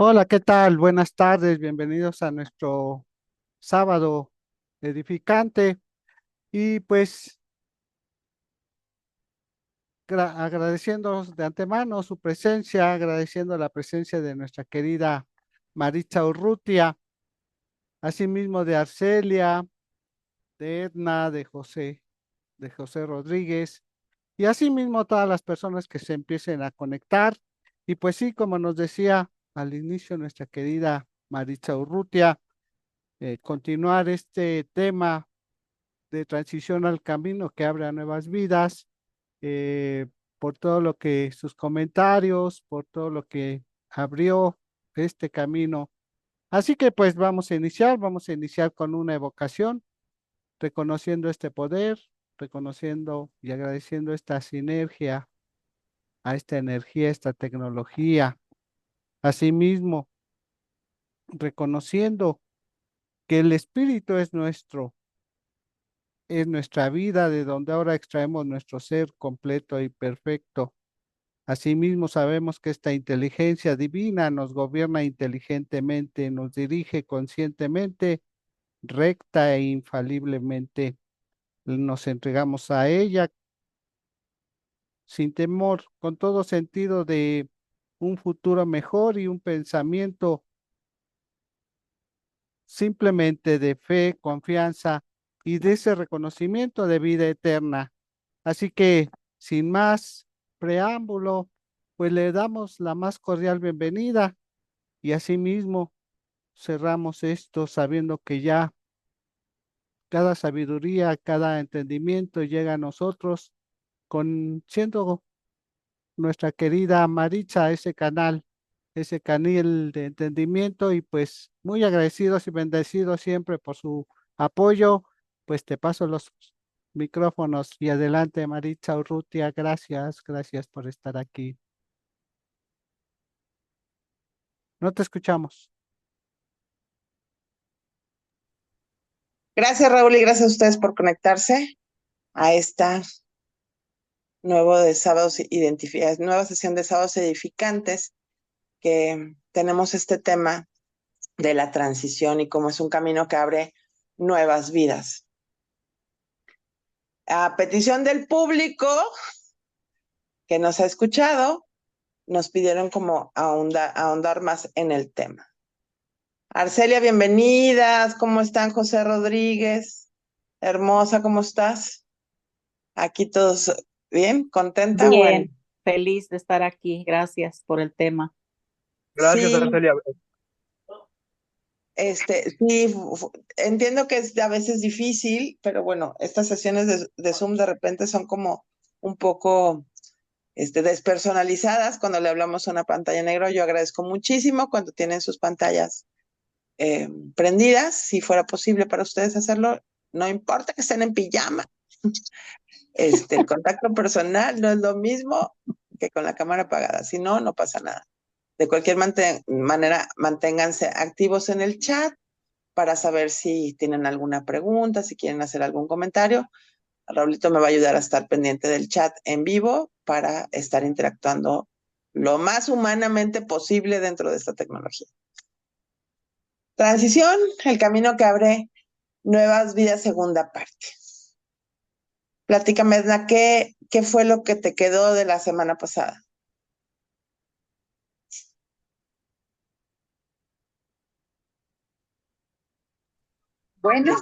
Hola, ¿qué tal? Buenas tardes, bienvenidos a nuestro sábado edificante y pues agradeciendo de antemano su presencia, agradeciendo la presencia de nuestra querida Maritza Urrutia, asimismo de Arcelia, de Edna, de José Rodríguez y asimismo todas las personas que se empiecen a conectar y pues sí, como nos decía al inicio nuestra querida Maritza Urrutia, continuar este tema de transición al camino que abre a nuevas vidas, eh, por todo lo que sus comentarios, por todo lo que abrió este camino. Así que pues vamos a iniciar con una evocación, reconociendo este poder, reconociendo y agradeciendo esta sinergia, a esta energía, esta tecnología. Asimismo, reconociendo que el espíritu es nuestra vida, de donde ahora extraemos nuestro ser completo y perfecto. Asimismo, sabemos que esta inteligencia divina nos gobierna inteligentemente, nos dirige conscientemente, recta e infaliblemente. Nos entregamos a ella sin temor, con todo sentido de un futuro mejor y un pensamiento simplemente de fe, confianza y de ese reconocimiento de vida eterna. Así que, sin más preámbulo, pues le damos la más cordial bienvenida y asimismo cerramos esto sabiendo que ya cada sabiduría, cada entendimiento llega a nosotros con siendo nuestra querida Maritza ese canal de entendimiento y pues muy agradecidos y bendecidos siempre por su apoyo. Pues te paso los micrófonos y adelante, Maritza Urrutia. Gracias, gracias por estar aquí. No te escuchamos. Gracias, Raúl, y gracias a ustedes por conectarse a esta nueva sesión de sábados edificantes, que tenemos este tema de la transición y cómo es un camino que abre nuevas vidas. A petición del público que nos ha escuchado, nos pidieron como ahondar más en el tema. Arcelia, bienvenidas. ¿Cómo están, José Rodríguez? Hermosa, ¿cómo estás? Aquí todos bien, contenta. Bueno, Bien, feliz de estar aquí. Gracias por el tema. Gracias, sí, Arcelia. sí, entiendo que es a veces difícil, pero bueno, estas sesiones de Zoom de repente son como un poco despersonalizadas cuando le hablamos a una pantalla negra. Yo agradezco muchísimo cuando tienen sus pantallas prendidas, si fuera posible para ustedes hacerlo, no importa que estén en pijama. El contacto personal no es lo mismo que con la cámara apagada, si no, no pasa nada. De cualquier manera, manténganse activos en el chat para saber si tienen alguna pregunta, si quieren hacer algún comentario. Raulito me va a ayudar a estar pendiente del chat en vivo para estar interactuando lo más humanamente posible dentro de esta tecnología. Transición, el camino que abre nuevas vidas, segunda parte. Platícame, Edna, ¿qué fue lo que te quedó de la semana pasada? Bueno,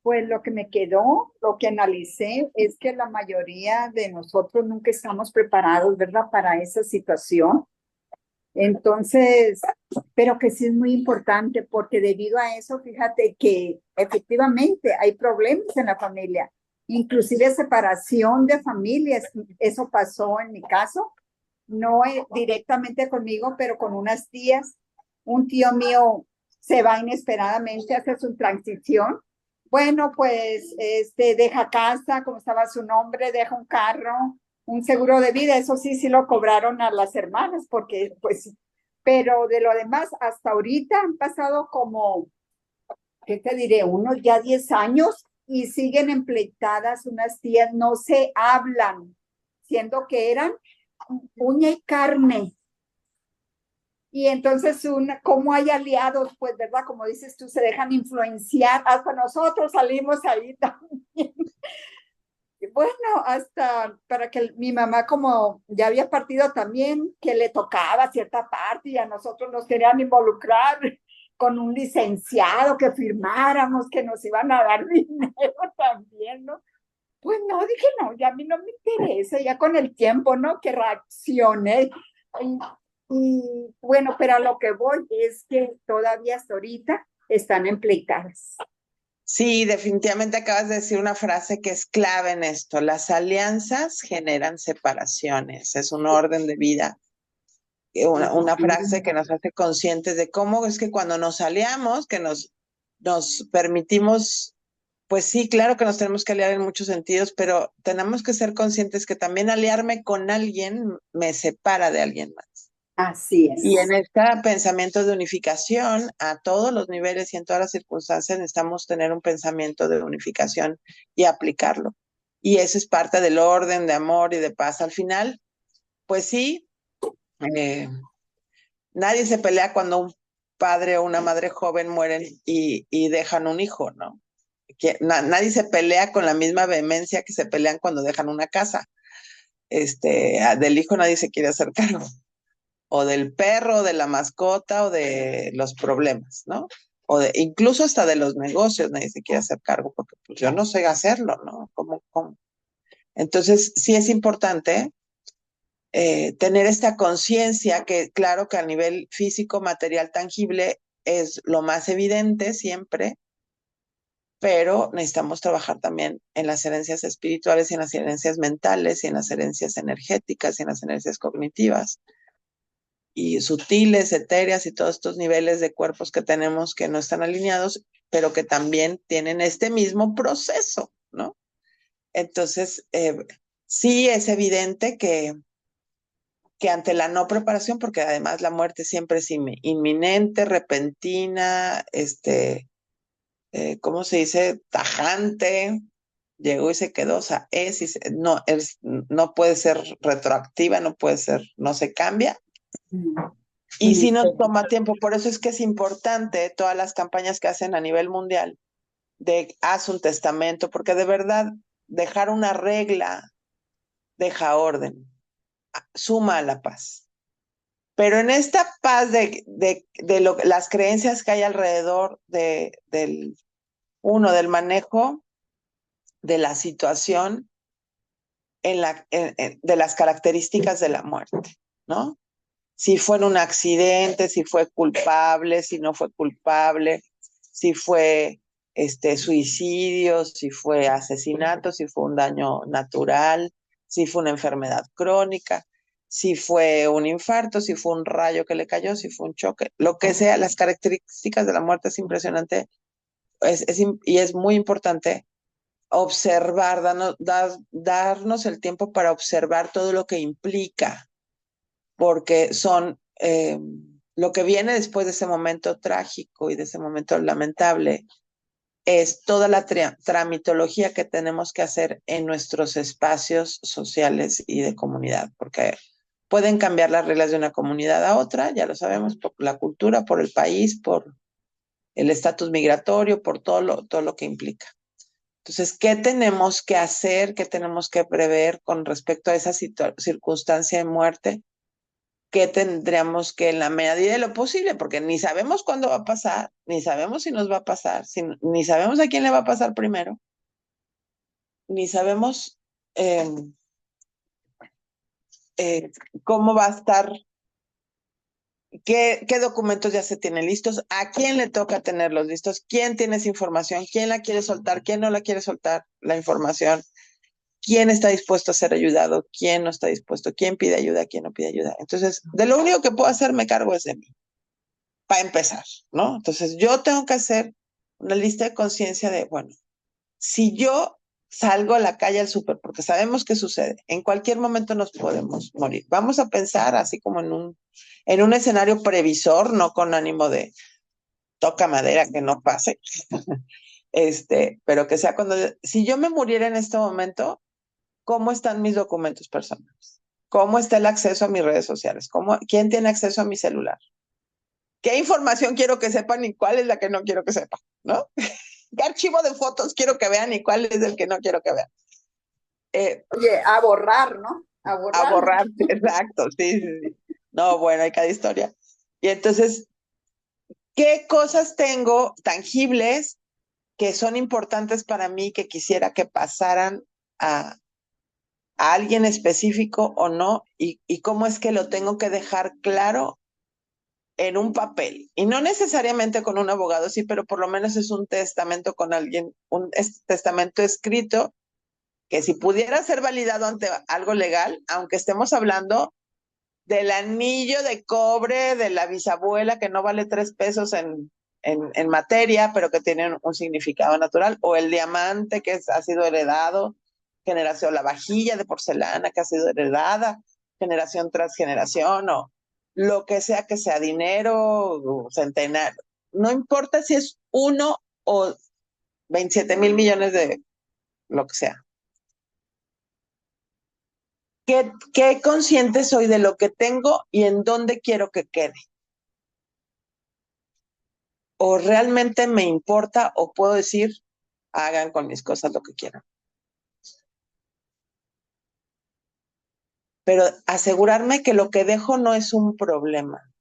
pues lo que me quedó, lo que analicé es que la mayoría de nosotros nunca estamos preparados, ¿verdad?, para esa situación. Entonces, pero que sí es muy importante porque debido a eso, fíjate que efectivamente hay problemas en la familia, inclusive separación de familias. Eso pasó en mi caso, no directamente conmigo, pero con unas tías. Un tío mío se va inesperadamente, hace su transición. Bueno, pues deja casa, como estaba su nombre, deja un carro, un seguro de vida. Eso sí, sí lo cobraron a las hermanas, porque pues, pero de lo demás, hasta ahorita han pasado como, ¿qué te diré? Unos ya 10 años y siguen empleitadas unas tías, no se hablan, siendo que eran uña y carne. Y entonces, como hay aliados, pues, ¿verdad? Como dices tú, se dejan influenciar. Hasta nosotros salimos ahí también. Bueno, hasta para que mi mamá, como ya había partido también, que le tocaba cierta parte y a nosotros nos querían involucrar con un licenciado que firmáramos, que nos iban a dar dinero también, ¿no? Pues no, dije, no, ya a mí no me interesa, ya con el tiempo, ¿no? Que reaccioné. Y, y bueno, pero a lo que voy es que todavía hasta ahorita están empleitadas. Sí, definitivamente acabas de decir una frase que es clave en esto. Las alianzas generan separaciones, es un orden de vida. Una frase que nos hace conscientes de cómo es que cuando nos aliamos, que nos permitimos, pues sí, claro que nos tenemos que aliar en muchos sentidos, pero tenemos que ser conscientes que también aliarme con alguien me separa de alguien más. Así es. Y en este pensamiento de unificación, a todos los niveles y en todas las circunstancias, necesitamos tener un pensamiento de unificación y aplicarlo. Y eso es parte del orden de amor y de paz. Al final, pues sí, nadie se pelea cuando un padre o una madre joven mueren y dejan un hijo, ¿no? Nadie se pelea con la misma vehemencia que se pelean cuando dejan una casa. Del hijo nadie se quiere hacer cargo. O del perro, o de la mascota, o de los problemas, ¿no? Incluso hasta de los negocios nadie se quiere hacer cargo, porque pues, yo no sé hacerlo, ¿no? ¿Cómo? Entonces, sí es importante tener esta conciencia que, claro que a nivel físico, material, tangible, es lo más evidente siempre, pero necesitamos trabajar también en las herencias espirituales y en las herencias mentales y en las herencias energéticas y en las herencias cognitivas y sutiles, etéreas y todos estos niveles de cuerpos que tenemos que no están alineados, pero que también tienen este mismo proceso, ¿no? Entonces, sí es evidente que ante la no preparación, porque además la muerte siempre es inminente, repentina, ¿cómo se dice? Tajante, llegó y se quedó, o sea, no puede ser retroactiva, no puede ser, no se cambia. Y sí nos toma tiempo, por eso es que es importante todas las campañas que hacen a nivel mundial de haz un testamento, porque de verdad dejar una regla deja orden, suma a la paz. Pero en esta paz de las creencias que hay alrededor del manejo de la situación de las características de la muerte, ¿no? Si fue en un accidente, si fue culpable, si no fue culpable, si fue suicidio, si fue asesinato, si fue un daño natural, si fue una enfermedad crónica, si fue un infarto, si fue un rayo que le cayó, si fue un choque, lo que sea, las características de la muerte es impresionante y es muy importante observar, darnos el tiempo para observar todo lo que implica, porque son lo que viene después de ese momento trágico y de ese momento lamentable, es toda la tramitología que tenemos que hacer en nuestros espacios sociales y de comunidad, porque pueden cambiar las reglas de una comunidad a otra, ya lo sabemos, por la cultura, por el país, por el estatus migratorio, por todo lo que implica. Entonces, ¿qué tenemos que hacer? ¿Qué tenemos que prever con respecto a esa circunstancia de muerte? ¿Qué tendríamos que, en la medida de lo posible? Porque ni sabemos cuándo va a pasar, ni sabemos si nos va a pasar, ni sabemos a quién le va a pasar primero, ni sabemos cómo va a estar, qué documentos ya se tienen listos, a quién le toca tenerlos listos, quién tiene esa información, quién la quiere soltar, quién no la quiere soltar, la información. ¿Quién está dispuesto a ser ayudado? ¿Quién no está dispuesto? ¿Quién pide ayuda? ¿Quién no pide ayuda? Entonces, de lo único que puedo hacer, me cargo es de mí, para empezar, ¿no? Entonces, yo tengo que hacer una lista de conciencia de, bueno, si yo salgo a la calle al súper, porque sabemos qué sucede, en cualquier momento nos podemos morir. Vamos a pensar así como en un escenario previsor, no con ánimo de toca madera que no pase, pero que sea si yo me muriera en este momento, ¿cómo están mis documentos personales? ¿Cómo está el acceso a mis redes sociales? ¿Quién tiene acceso a mi celular? qué información quiero que sepan y cuál es la que no quiero que sepan, ¿no? ¿Qué archivo de fotos quiero que vean y cuál es el que no quiero que vean? Oye, a borrar, ¿no? A A borrar. borrar, exacto, sí, sí, sí. No, bueno, hay cada historia. Y entonces, ¿qué cosas tengo tangibles que son importantes para mí que quisiera que pasaran a alguien específico o no? Y cómo es que lo tengo que dejar claro en un papel. Y no necesariamente con un abogado, sí, pero por lo menos es un testamento con alguien, un testamento escrito que si pudiera ser validado ante algo legal, aunque estemos hablando del anillo de cobre de la bisabuela que no vale 3 pesos en materia, pero que tiene un significado natural, o el diamante que ha sido heredado, generación, la vajilla de porcelana que ha sido heredada, generación tras generación, o lo que sea dinero, o centenario. No importa si es 1 o 27,000 millones de lo que sea. ¿Qué consciente soy de lo que tengo y en dónde quiero que quede? ¿O realmente me importa o puedo decir, hagan con mis cosas lo que quieran? Pero asegurarme que lo que dejo no es un problema,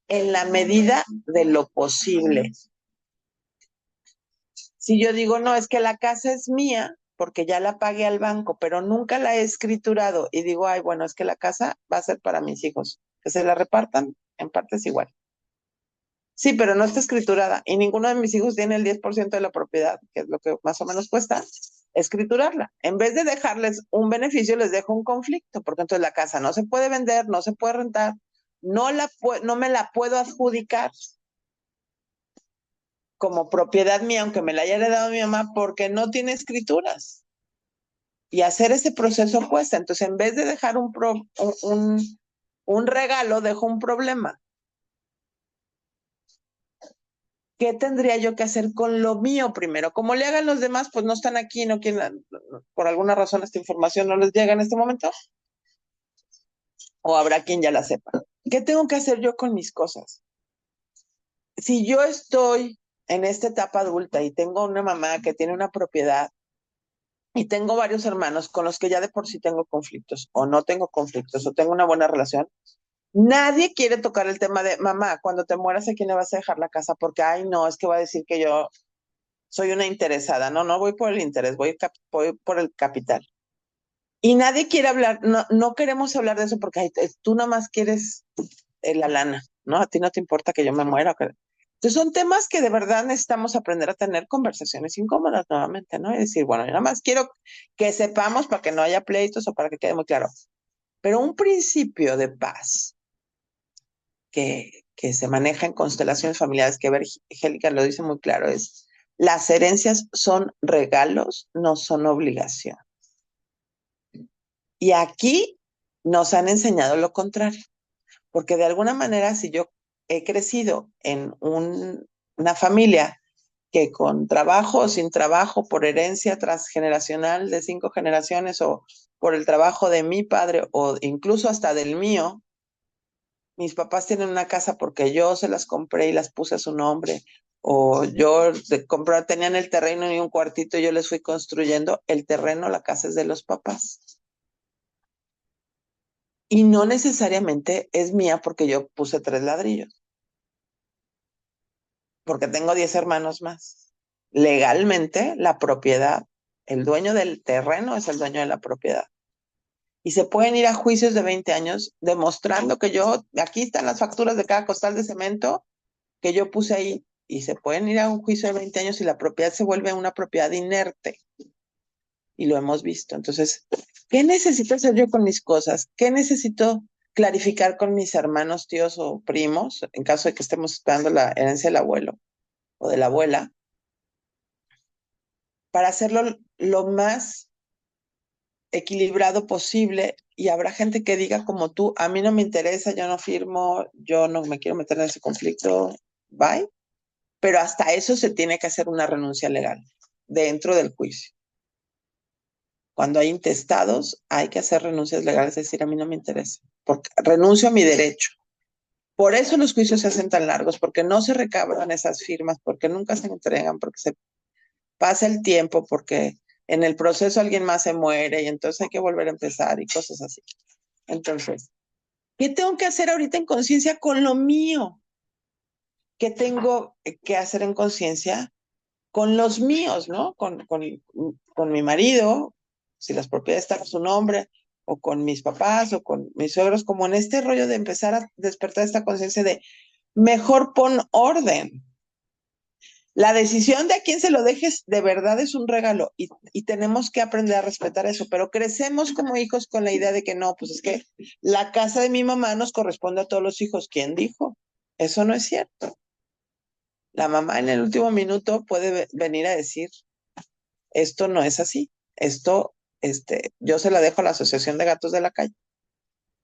en la medida de lo posible. Si yo digo, no, es que la casa es mía, porque ya la pagué al banco, pero nunca la he escriturado, y digo, ay, bueno, es que la casa va a ser para mis hijos, que se la repartan en partes igual. Sí, pero no está escriturada y ninguno de mis hijos tiene el 10% de la propiedad, que es lo que más o menos cuesta escriturarla. En vez de dejarles un beneficio, les dejo un conflicto, porque entonces la casa no se puede vender, no se puede rentar, no me la puedo adjudicar como propiedad mía, aunque me la haya heredado mi mamá, porque no tiene escrituras. Y hacer ese proceso cuesta. Entonces, en vez de dejar un regalo, dejo un problema. ¿Qué tendría yo que hacer con lo mío primero? Como le hagan los demás, pues no están aquí, no quieren, por alguna razón esta información no les llega en este momento, o habrá quien ya la sepa. ¿Qué tengo que hacer yo con mis cosas? Si yo estoy en esta etapa adulta y tengo una mamá que tiene una propiedad y tengo varios hermanos con los que ya de por sí tengo conflictos, o no tengo conflictos, o tengo una buena relación, nadie quiere tocar el tema de, mamá, cuando te mueras, ¿a quién le vas a dejar la casa? Porque, ay, no, es que va a decir que yo soy una interesada. No, no voy por el interés, voy por el capital. Y nadie quiere hablar, no queremos hablar de eso porque ay, tú nada más quieres la lana, ¿no? A ti no te importa que yo me muera. Entonces son temas que de verdad necesitamos aprender a tener conversaciones incómodas nuevamente, ¿no? Y decir, bueno, yo nada más quiero que sepamos para que no haya pleitos o para que quede muy claro. Pero un principio de paz que se maneja en constelaciones familiares, que Angélica lo dice muy claro, es las herencias son regalos, no son obligación. Y aquí nos han enseñado lo contrario, porque de alguna manera si yo he crecido en una familia que con trabajo o sin trabajo, por herencia transgeneracional de 5 generaciones o por el trabajo de mi padre o incluso hasta del mío, mis papás tienen una casa porque yo se las compré y las puse a su nombre, o yo tenían el terreno y un cuartito y yo les fui construyendo el terreno, la casa es de los papás. Y no necesariamente es mía porque yo puse 3 ladrillos, porque tengo 10 hermanos más. Legalmente, la propiedad, el dueño del terreno es el dueño de la propiedad. Y se pueden ir a juicios de 20 años demostrando que aquí están las facturas de cada costal de cemento que yo puse ahí, y se pueden ir a un juicio de 20 años y la propiedad se vuelve una propiedad inerte. Y lo hemos visto. Entonces, ¿qué necesito hacer yo con mis cosas? ¿Qué necesito clarificar con mis hermanos, tíos o primos, en caso de que estemos esperando la herencia del abuelo o de la abuela, para hacerlo lo más equilibrado posible? Y habrá gente que diga como tú, a mí no me interesa, yo no firmo, yo no me quiero meter en ese conflicto, bye. Pero hasta eso se tiene que hacer una renuncia legal dentro del juicio. Cuando hay intestados, hay que hacer renuncias legales, es decir, a mí no me interesa, porque renuncio a mi derecho. Por eso los juicios se hacen tan largos, porque no se recaban esas firmas, porque nunca se entregan, porque se pasa el tiempo, porque en el proceso alguien más se muere y entonces hay que volver a empezar y cosas así. Entonces, ¿qué tengo que hacer ahorita en conciencia con lo mío? ¿Qué tengo que hacer en conciencia con los míos, ¿no? Con mi marido, si las propiedades están a su nombre, o con mis papás, o con mis suegros, como en este rollo de empezar a despertar esta conciencia de mejor pon orden. La decisión de a quién se lo dejes de verdad es un regalo y tenemos que aprender a respetar eso, pero crecemos como hijos con la idea de que no, pues es que la casa de mi mamá nos corresponde a todos los hijos. ¿Quién dijo? Eso no es cierto. La mamá en el último minuto puede venir a decir, esto no es así, esto, yo se la dejo a la Asociación de Gatos de la Calle,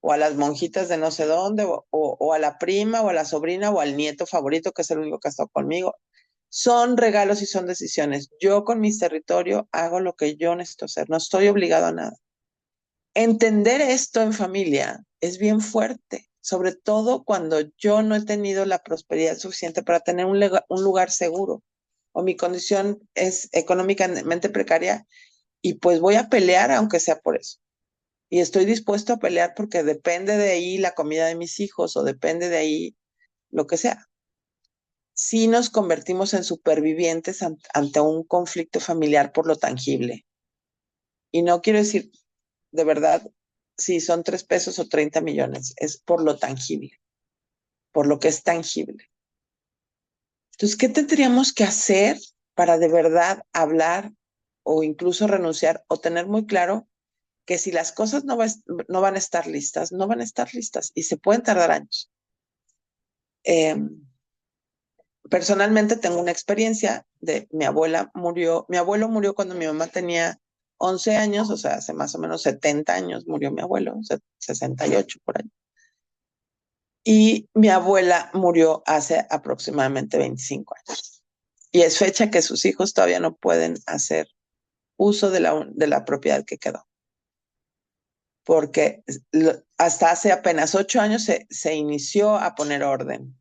o a las monjitas de no sé dónde, o a la prima, o a la sobrina, o al nieto favorito, que es el único que ha estado conmigo. Son regalos y son decisiones. Yo con mi territorio hago lo que yo necesito hacer, no estoy obligado a nada. Entender esto en familia es bien fuerte, sobre todo cuando yo no he tenido la prosperidad suficiente para tener un lugar seguro o mi condición es económicamente precaria y pues voy a pelear aunque sea por eso. Y estoy dispuesto a pelear porque depende de ahí la comida de mis hijos o depende de ahí lo que sea. Si nos convertimos en supervivientes ante un conflicto familiar por lo tangible. Y no quiero decir, de verdad, si son 3 pesos o 30 millones, es por lo tangible, por lo que es tangible. Entonces, ¿qué tendríamos que hacer para de verdad hablar o incluso renunciar o tener muy claro que si las cosas no van a estar listas, no van a estar listas y se pueden tardar años? Personalmente tengo una experiencia de mi abuelo murió cuando mi mamá tenía 11 años, o sea, hace más o menos 70 años murió mi abuelo, 68 por ahí. Y mi abuela murió hace aproximadamente 25 años. Y es fecha que sus hijos todavía no pueden hacer uso de la propiedad que quedó. Porque hasta hace apenas 8 años se inició a poner orden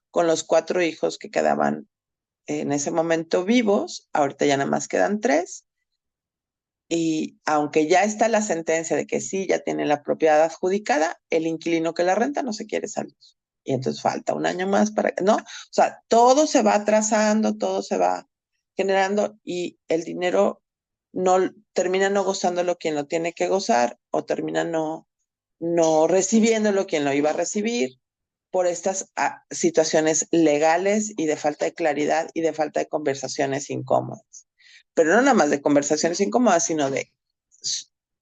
con los 4 hijos que quedaban en ese momento vivos. Ahorita ya nada más quedan 3. Y aunque ya está la sentencia de que sí, ya tiene la propiedad adjudicada, el inquilino que la renta no se quiere salir. Y entonces falta un año más para que, ¿no? O sea, todo se va atrasando, todo se va generando y el dinero termina no gozándolo quien lo tiene que gozar o termina no recibiéndolo quien lo iba a recibir por estas situaciones legales y de falta de claridad y de falta de conversaciones incómodas. Pero no nada más de conversaciones incómodas, sino de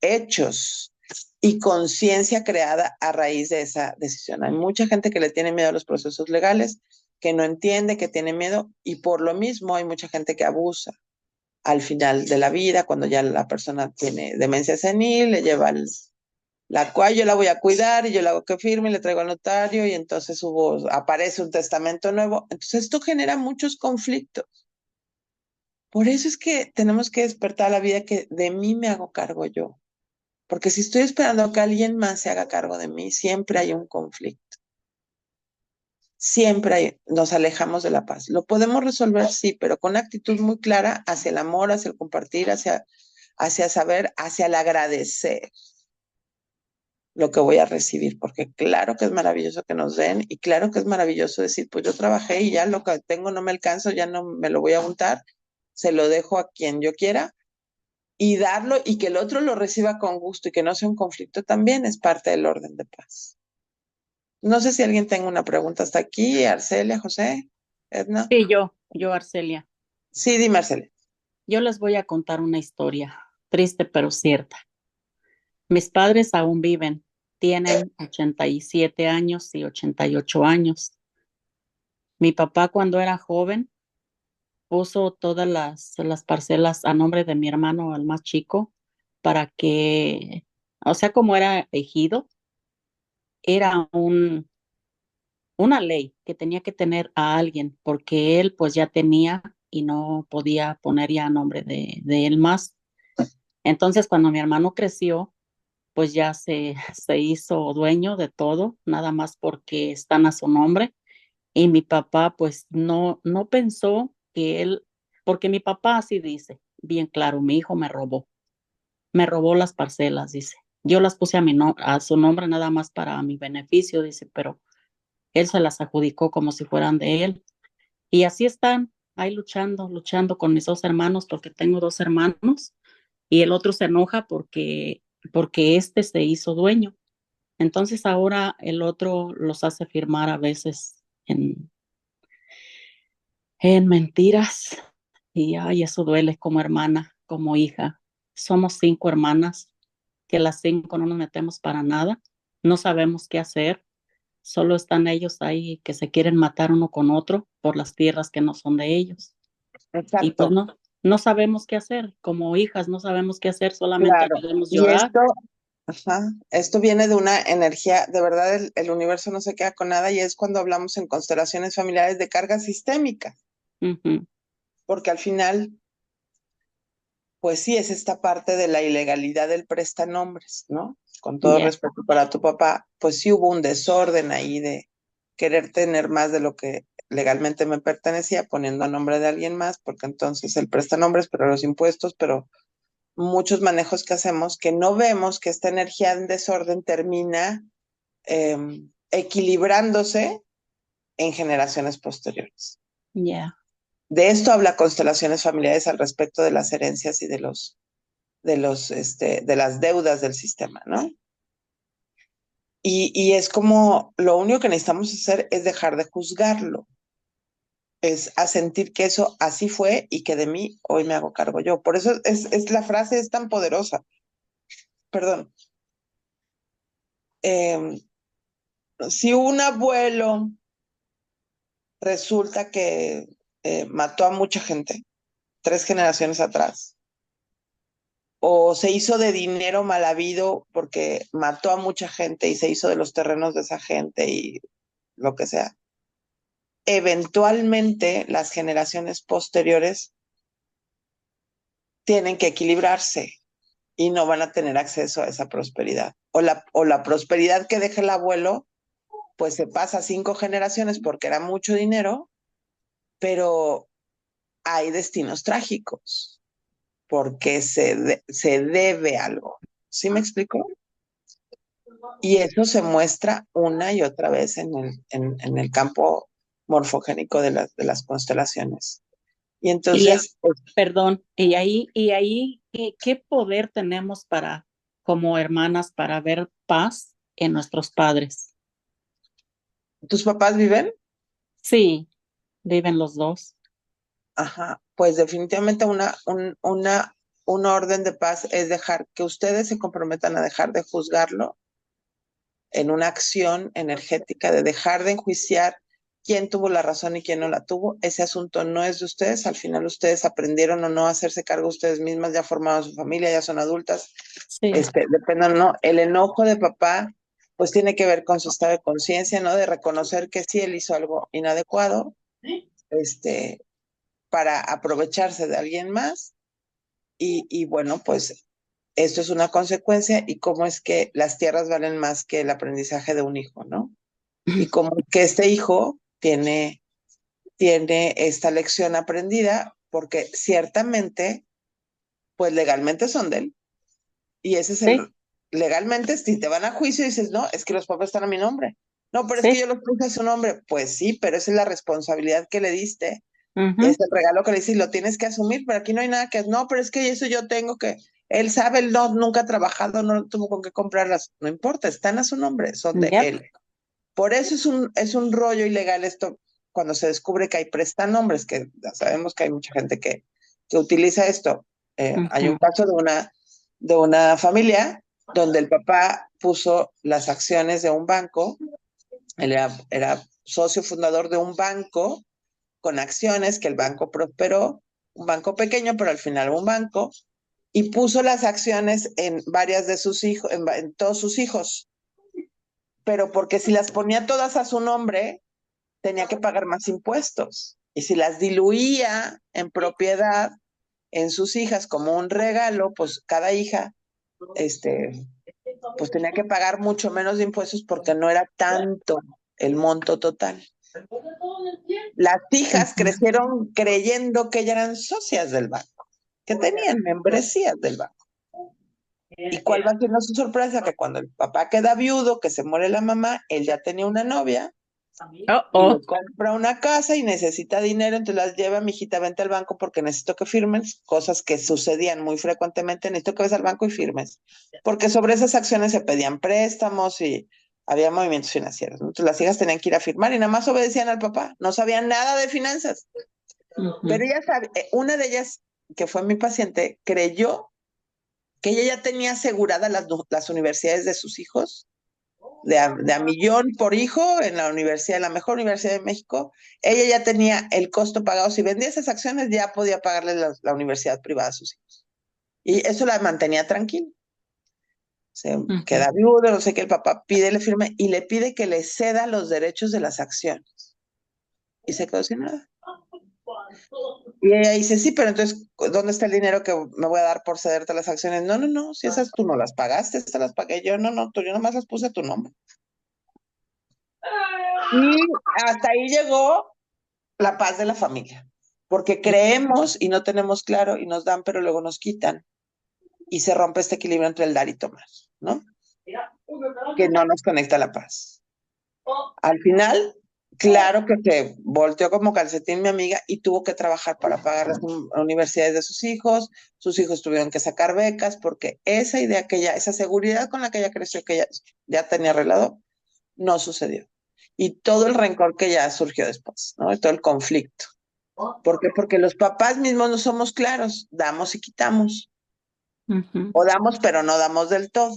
hechos y conciencia creada a raíz de esa decisión. Hay mucha gente que le tiene miedo a los procesos legales, que no entiende, que tiene miedo, y por lo mismo hay mucha gente que abusa al final de la vida, cuando ya la persona tiene demencia senil, le lleva la cual yo la voy a cuidar y yo la hago que firme y le traigo al notario y entonces aparece un testamento nuevo. Entonces esto genera muchos conflictos. Por eso es que tenemos que despertar la vida que de mí me hago cargo yo. Porque si estoy esperando que alguien más se haga cargo de mí, siempre hay un conflicto. Nos alejamos de la paz. Lo podemos resolver, sí, pero con una actitud muy clara hacia el amor, hacia el compartir, hacia saber, hacia el agradecer lo que voy a recibir, porque claro que es maravilloso que nos den y claro que es maravilloso decir, pues yo trabajé y ya lo que tengo no me alcanza, ya no me lo voy a untar, se lo dejo a quien yo quiera y darlo y que el otro lo reciba con gusto y que no sea un conflicto también es parte del orden de paz. No sé si alguien tenga una pregunta hasta aquí, Arcelia, José, Edna. Sí, yo, Arcelia. Sí, dime, Arcelia. Yo les voy a contar una historia triste pero cierta. Mis padres aún viven, tienen 87 años y 88 años. Mi papá cuando era joven puso todas las parcelas a nombre de mi hermano, el más chico, para que, o sea, como era ejido, era una ley que tenía que tener a alguien, porque él pues ya tenía y no podía poner ya a nombre de él más. Entonces, cuando mi hermano creció, pues ya se hizo dueño de todo, nada más porque están a su nombre. Y mi papá pues no pensó que él, porque mi papá así dice, bien claro, mi hijo me robó las parcelas, dice. Yo las puse a su nombre nada más para mi beneficio, dice, pero él se las adjudicó como si fueran de él. Y así están, ahí luchando con mis dos hermanos, porque tengo dos hermanos, y el otro se enoja porque este se hizo dueño. Entonces ahora el otro los hace firmar a veces en mentiras. Y ay, eso duele como hermana, como hija. Somos 5 hermanas, que las 5 no nos metemos para nada, no sabemos qué hacer, solo están ellos ahí que se quieren matar uno con otro por las tierras que no son de ellos. Y pues Exacto, no sabemos qué hacer, como hijas no sabemos qué hacer, solamente claro. podemos Y llorar. esto viene de una energía, de verdad el universo no se queda con nada y es cuando hablamos en constelaciones familiares de carga sistémica, Ujú. porque al final, pues sí, es esta parte de la ilegalidad del prestanombres, ¿no? Con todo Ya, respeto para tu papá, pues sí hubo un desorden ahí de querer tener más de lo que legalmente me pertenecía, poniendo a nombre de alguien más, porque entonces el prestanombres, pero los impuestos, pero muchos manejos que hacemos que no vemos que esta energía en desorden termina equilibrándose en generaciones posteriores. ya. De esto habla Constelaciones Familiares al respecto de las herencias y de las deudas del sistema, ¿no? Y es como lo único que necesitamos hacer es dejar de juzgarlo, es a sentir que eso así fue y que de mí hoy me hago cargo yo. Por eso la frase es tan poderosa. Perdón. Eh, si un abuelo resulta que mató a mucha gente 3 generaciones atrás, o se hizo de dinero mal habido porque mató a mucha gente y se hizo de los terrenos de esa gente y lo que sea. Eventualmente las generaciones posteriores tienen que equilibrarse y no van a tener acceso a esa prosperidad. O la prosperidad que deja el abuelo, pues se pasa 5 generaciones porque era mucho dinero, pero hay destinos trágicos porque se debe algo. ¿Sí me explico? Y eso se muestra una y otra vez en el campo morfogénico de las constelaciones. Y Y entonces, pues, perdón, y ahí, ¿qué poder tenemos como hermanas, para ver paz en nuestros padres? ¿tus papás viven? Sí, viven los dos. Ajá, pues definitivamente una orden de paz es dejar que ustedes se comprometan a dejar de juzgarlo en una acción energética, de dejar de enjuiciar quién tuvo la razón y quién no la tuvo. Ese asunto no es de ustedes. Al final ustedes aprendieron o no a hacerse cargo ustedes mismas, ya formaron su familia, ya son adultas. Sí, Depende o no. El enojo de papá, pues tiene que ver con su estado de conciencia, ¿no? De reconocer que sí él hizo algo inadecuado, este, para aprovecharse de alguien más. Y bueno, pues esto es una consecuencia y cómo es que las tierras valen más que el aprendizaje de un hijo, ¿no? Y cómo que este hijo tiene esta lección aprendida porque ciertamente, pues legalmente son de él. Y ese es sí, legalmente, si te van a juicio y dices, no, es que los papás están a mi nombre. No, pero es que sí. yo los puse a su nombre. Pues sí, pero esa es la responsabilidad que le diste. Ujú. Es el regalo que le diste y lo tienes que asumir, pero aquí no hay nada que, no, pero es que eso yo tengo que, él sabe, él no, nunca ha trabajado, no tuvo con qué comprarlas. No importa, están a su nombre, son de Yep. él. Por eso es un rollo ilegal esto cuando se descubre que hay prestanombres, que ya sabemos que hay mucha gente que utiliza esto. Hay un Ujú. caso de una familia donde el papá puso las acciones de un banco, él era socio fundador de un banco con acciones que el banco prosperó, un banco pequeño, pero al final un banco, y puso las acciones en varias de sus hijos, en todos sus hijos, pero porque si las ponía todas a su nombre, tenía que pagar más impuestos. Y si las diluía en propiedad en sus hijas como un regalo, pues cada hija pues tenía que pagar mucho menos de impuestos porque no era tanto el monto total. Las hijas crecieron creyendo que ellas eran socias del banco, que tenían membresías del banco. ¿Y cuál va siendo su sorpresa? Que cuando el papá queda viudo, que se muere la mamá, él ya tenía una novia y le compra una casa y necesita dinero, entonces las lleva, mi hijita, vente al banco porque necesito que firmes, cosas que sucedían muy frecuentemente, necesito que vayas al banco y firmes, porque sobre esas acciones se pedían préstamos y había movimientos financieros, ¿no? Entonces las hijas tenían que ir a firmar y nada más obedecían al papá, no sabían nada de finanzas. Pero ella sabe, una de ellas, que fue mi paciente, creyó que ella ya tenía aseguradas las universidades de sus hijos, de a millón por hijo en la universidad, en la mejor universidad de México. Ella ya tenía el costo pagado. Si vendía esas acciones, ya podía pagarle la universidad privada a sus hijos. Y eso la mantenía tranquila. Se queda viuda, no sé qué, el papá pide, le firme y le pide que le ceda los derechos de las acciones. Y se quedó sin nada. Y ella dice, sí, pero entonces, ¿dónde está el dinero que me voy a dar por cederte las acciones? No, no, no, si esas tú no las pagaste, estas las pagué yo, no, no, yo nomás las puse a tu nombre. Y hasta ahí llegó la paz de la familia, porque creemos y no tenemos claro y nos dan, pero luego nos quitan. Y se rompe este equilibrio entre el dar y tomar, ¿no? Que no nos conecta a la paz. Al final, claro que se volteó como calcetín mi amiga y tuvo que trabajar para pagar las universidades de sus hijos tuvieron que sacar becas porque esa idea que ella, esa seguridad con la que ella creció, que ella ya tenía arreglado, no sucedió. Y todo el rencor que ya surgió después, ¿no? Y todo el conflicto. ¿Por qué? Porque los papás mismos no somos claros, damos y quitamos. O damos pero no damos del todo.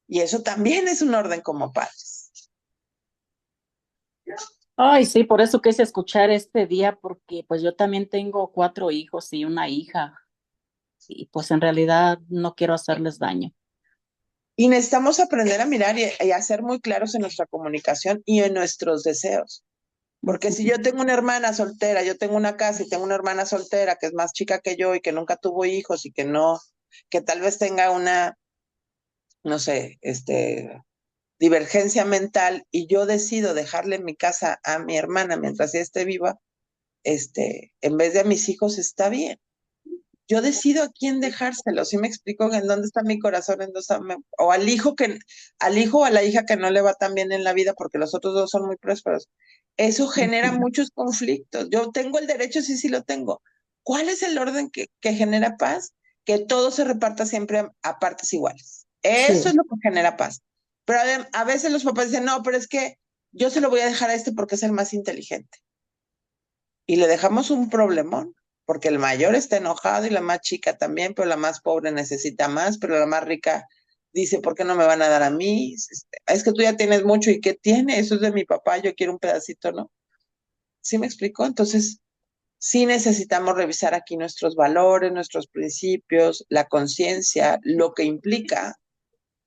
Y eso también es un orden como padres. Ay, sí, por eso quise escuchar este día, porque pues yo también tengo 4 hijos y una hija, y pues en realidad no quiero hacerles daño. Y necesitamos aprender a mirar y a ser muy claros en nuestra comunicación y en nuestros deseos. Porque si yo tengo una hermana soltera, yo tengo una casa y tengo una hermana soltera que es más chica que yo y que nunca tuvo hijos y que tal vez tenga una, no sé, divergencia mental y yo decido dejarle mi casa a mi hermana mientras ella esté viva, en vez de a mis hijos, está bien. Yo decido a quién dejárselo, ¿sí me explico? ¿En dónde está mi corazón? ¿En dónde está o al hijo o a la hija que no le va tan bien en la vida porque los otros dos son muy prósperos? Eso genera muchos conflictos. Yo tengo el derecho, sí, sí lo tengo. ¿Cuál es el orden que genera paz? Que todo se reparta siempre a partes iguales. Eso es lo que genera paz. Pero a veces los papás dicen, no, pero es que yo se lo voy a dejar a porque es el más inteligente. Y le dejamos un problemón, porque el mayor está enojado y la más chica también, pero la más pobre necesita más, pero la más rica dice, ¿por qué no me van a dar a mí? Es que tú ya tienes mucho, ¿y qué tiene? Eso es de mi papá, yo quiero un pedacito, ¿no? ¿Sí me explico? Entonces, sí necesitamos revisar aquí nuestros valores, nuestros principios, la conciencia, lo que implica,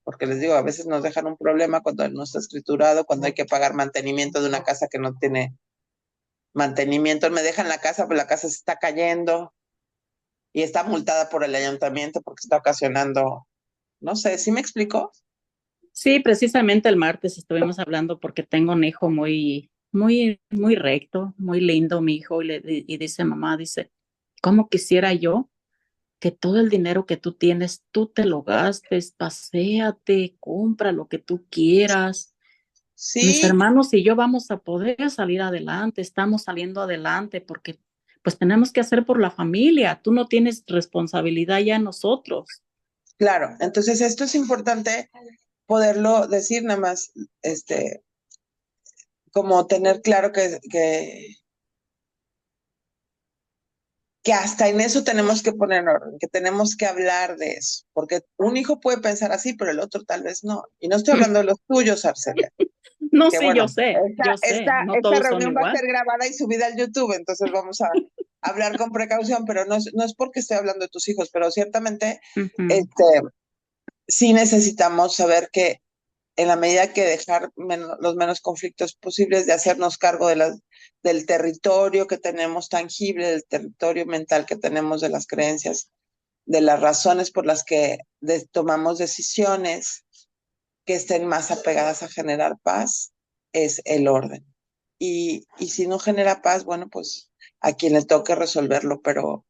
porque les digo, a veces nos dejan un problema cuando no está escriturado, cuando hay que pagar mantenimiento de una casa que no tiene mantenimiento, me dejan la casa, pues la casa se está cayendo y está multada por el ayuntamiento porque está ocasionando, no sé, ¿sí me explicó? Sí, precisamente el martes estuvimos hablando porque tengo un hijo muy recto, muy lindo, mi hijo, y dice, mamá, dice, ¿cómo quisiera yo que todo el dinero que tú tienes, tú te lo gastes, paséate, compra lo que tú quieras? Mis Sí, hermanos y yo vamos a poder salir adelante, estamos saliendo adelante porque pues tenemos que hacer por la familia. Tú no tienes responsabilidad ya en nosotros. claro. Entonces esto es importante poderlo decir nada más, como tener claro que hasta en eso tenemos que poner orden, que tenemos que hablar de eso, porque un hijo puede pensar así, pero el otro tal vez no. Y no estoy hablando de los tuyos, Arcelia. No, Que sí, bueno, yo sé, no esta todos son reunión va a igual. ser grabada y subida al YouTube, entonces vamos a hablar con precaución, pero no es porque estoy hablando de tus hijos, pero ciertamente sí necesitamos saber que en la medida que dejar los menos conflictos posibles, de hacernos cargo del territorio que tenemos tangible, del territorio mental que tenemos de las creencias, de las razones por las que tomamos decisiones que estén más apegadas a generar paz es el orden. Y si no genera paz, bueno, pues a quien le toque resolverlo, pero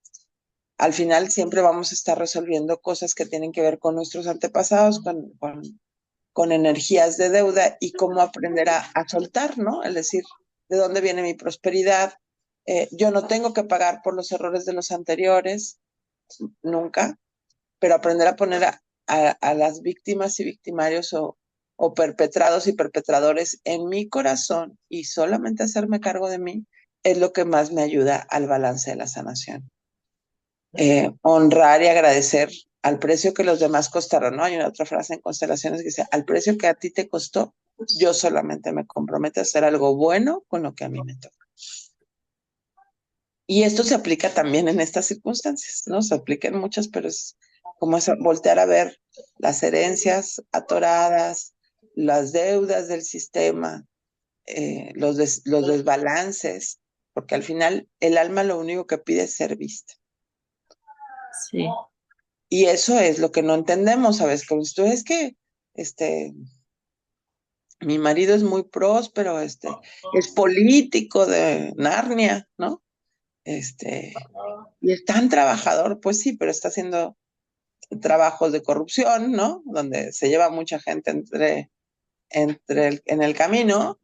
al final siempre vamos a estar resolviendo cosas que tienen que ver con nuestros antepasados, con energías de deuda y cómo aprender a soltar, ¿no? Es decir, ¿de dónde viene mi prosperidad? Yo no tengo que pagar por los errores de los anteriores, nunca, pero aprender a poner a las víctimas y victimarios o perpetrados y perpetradores en mi corazón y solamente hacerme cargo de mí es lo que más me ayuda al balance de la sanación. Honrar y agradecer al precio que los demás costaron, ¿no? Hay una otra frase en constelaciones que dice, al precio que a ti te costó, yo solamente me comprometo a hacer algo bueno con lo que a mí me toca. Y esto se aplica también en estas circunstancias, ¿no? Se aplica en muchas, pero es como es voltear a ver las herencias atoradas, las deudas del sistema, los desbalances, porque al final el alma lo único que pide es ser vista. Sí. Y eso es lo que no entendemos, ¿sabes? Como si tú es que, mi marido es muy próspero, es político de Narnia, ¿no? Y es tan trabajador, pues sí, pero está haciendo trabajos de corrupción, ¿no? Donde se lleva mucha gente en el camino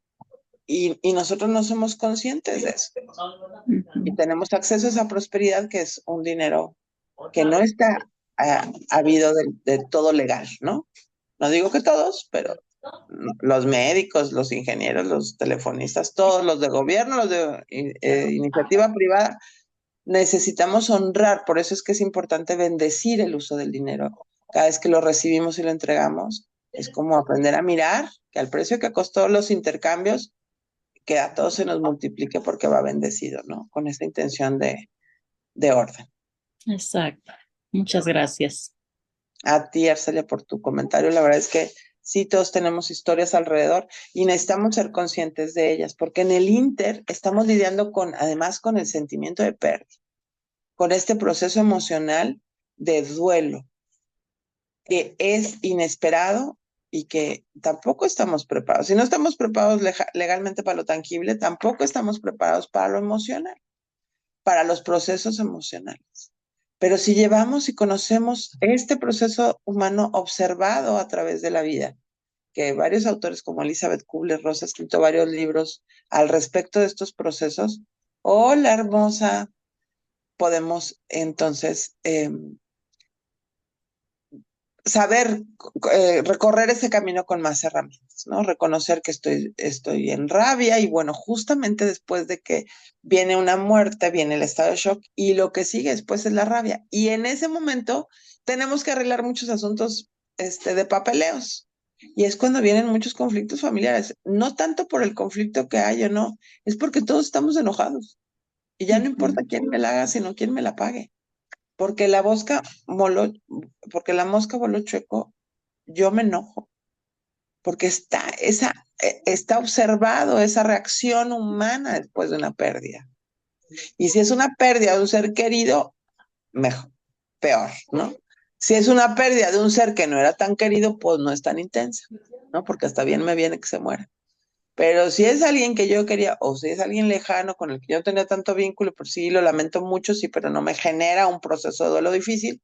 y nosotros no somos conscientes de eso. Y tenemos acceso a esa prosperidad que es un dinero que no está habido de todo legal, ¿no? No digo que todos, pero los médicos, los ingenieros, los telefonistas, todos los de gobierno, los de iniciativa privada, necesitamos honrar, por eso es que es importante bendecir el uso del dinero. Cada vez que lo recibimos y lo entregamos, es como aprender a mirar que al precio que costó los intercambios, que a todos se nos multiplique porque va bendecido, ¿no? Con esta intención de orden. Exacto. Muchas gracias. A ti, Arcelia, por tu comentario. La verdad es que sí, todos tenemos historias alrededor y necesitamos ser conscientes de ellas, porque en el Inter estamos lidiando además con el sentimiento de pérdida, con este proceso emocional de duelo, que es inesperado y que tampoco estamos preparados. Si no estamos preparados legalmente para lo tangible, tampoco estamos preparados para lo emocional, para los procesos emocionales. Pero si llevamos y conocemos este proceso humano observado a través de la vida, que varios autores como Elizabeth Kubler-Ross ha escrito varios libros al respecto de estos procesos, hola hermosa, podemos entonces saber recorrer ese camino con más herramientas, ¿no? Reconocer que estoy en rabia y bueno, justamente después de que viene una muerte, viene el estado de shock y lo que sigue después es la rabia. Y en ese momento tenemos que arreglar muchos asuntos de papeleos. Y es cuando vienen muchos conflictos familiares, no tanto por el conflicto que hay o no, es porque todos estamos enojados. Y ya no importa quién me la haga, sino quién me la pague. Porque la mosca voló chueco, yo me enojo, porque está observado esa reacción humana después de una pérdida. Y si es una pérdida de un ser querido, mejor, peor, ¿no? Si es una pérdida de un ser que no era tan querido, pues no es tan intensa, ¿no? Porque hasta bien me viene que se muera. Pero si es alguien que yo quería, o si es alguien lejano con el que yo no tenía tanto vínculo, pues sí, lo lamento mucho, sí, pero no me genera un proceso de duelo difícil,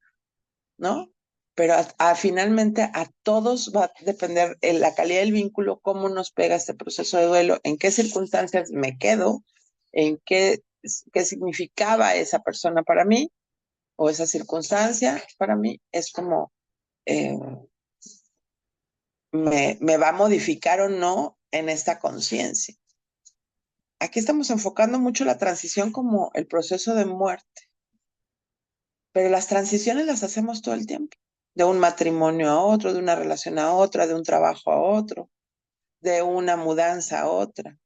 ¿no? Pero finalmente a todos va a depender la calidad del vínculo, cómo nos pega este proceso de duelo, en qué circunstancias me quedo, en qué significaba esa persona para mí, o esa circunstancia para mí, es como me va a modificar o no en esta conciencia. Aquí estamos enfocando mucho la transición como el proceso de muerte, pero las transiciones las hacemos todo el tiempo, de un matrimonio a otro, de una relación a otra, de un trabajo a otro, de una mudanza a otra,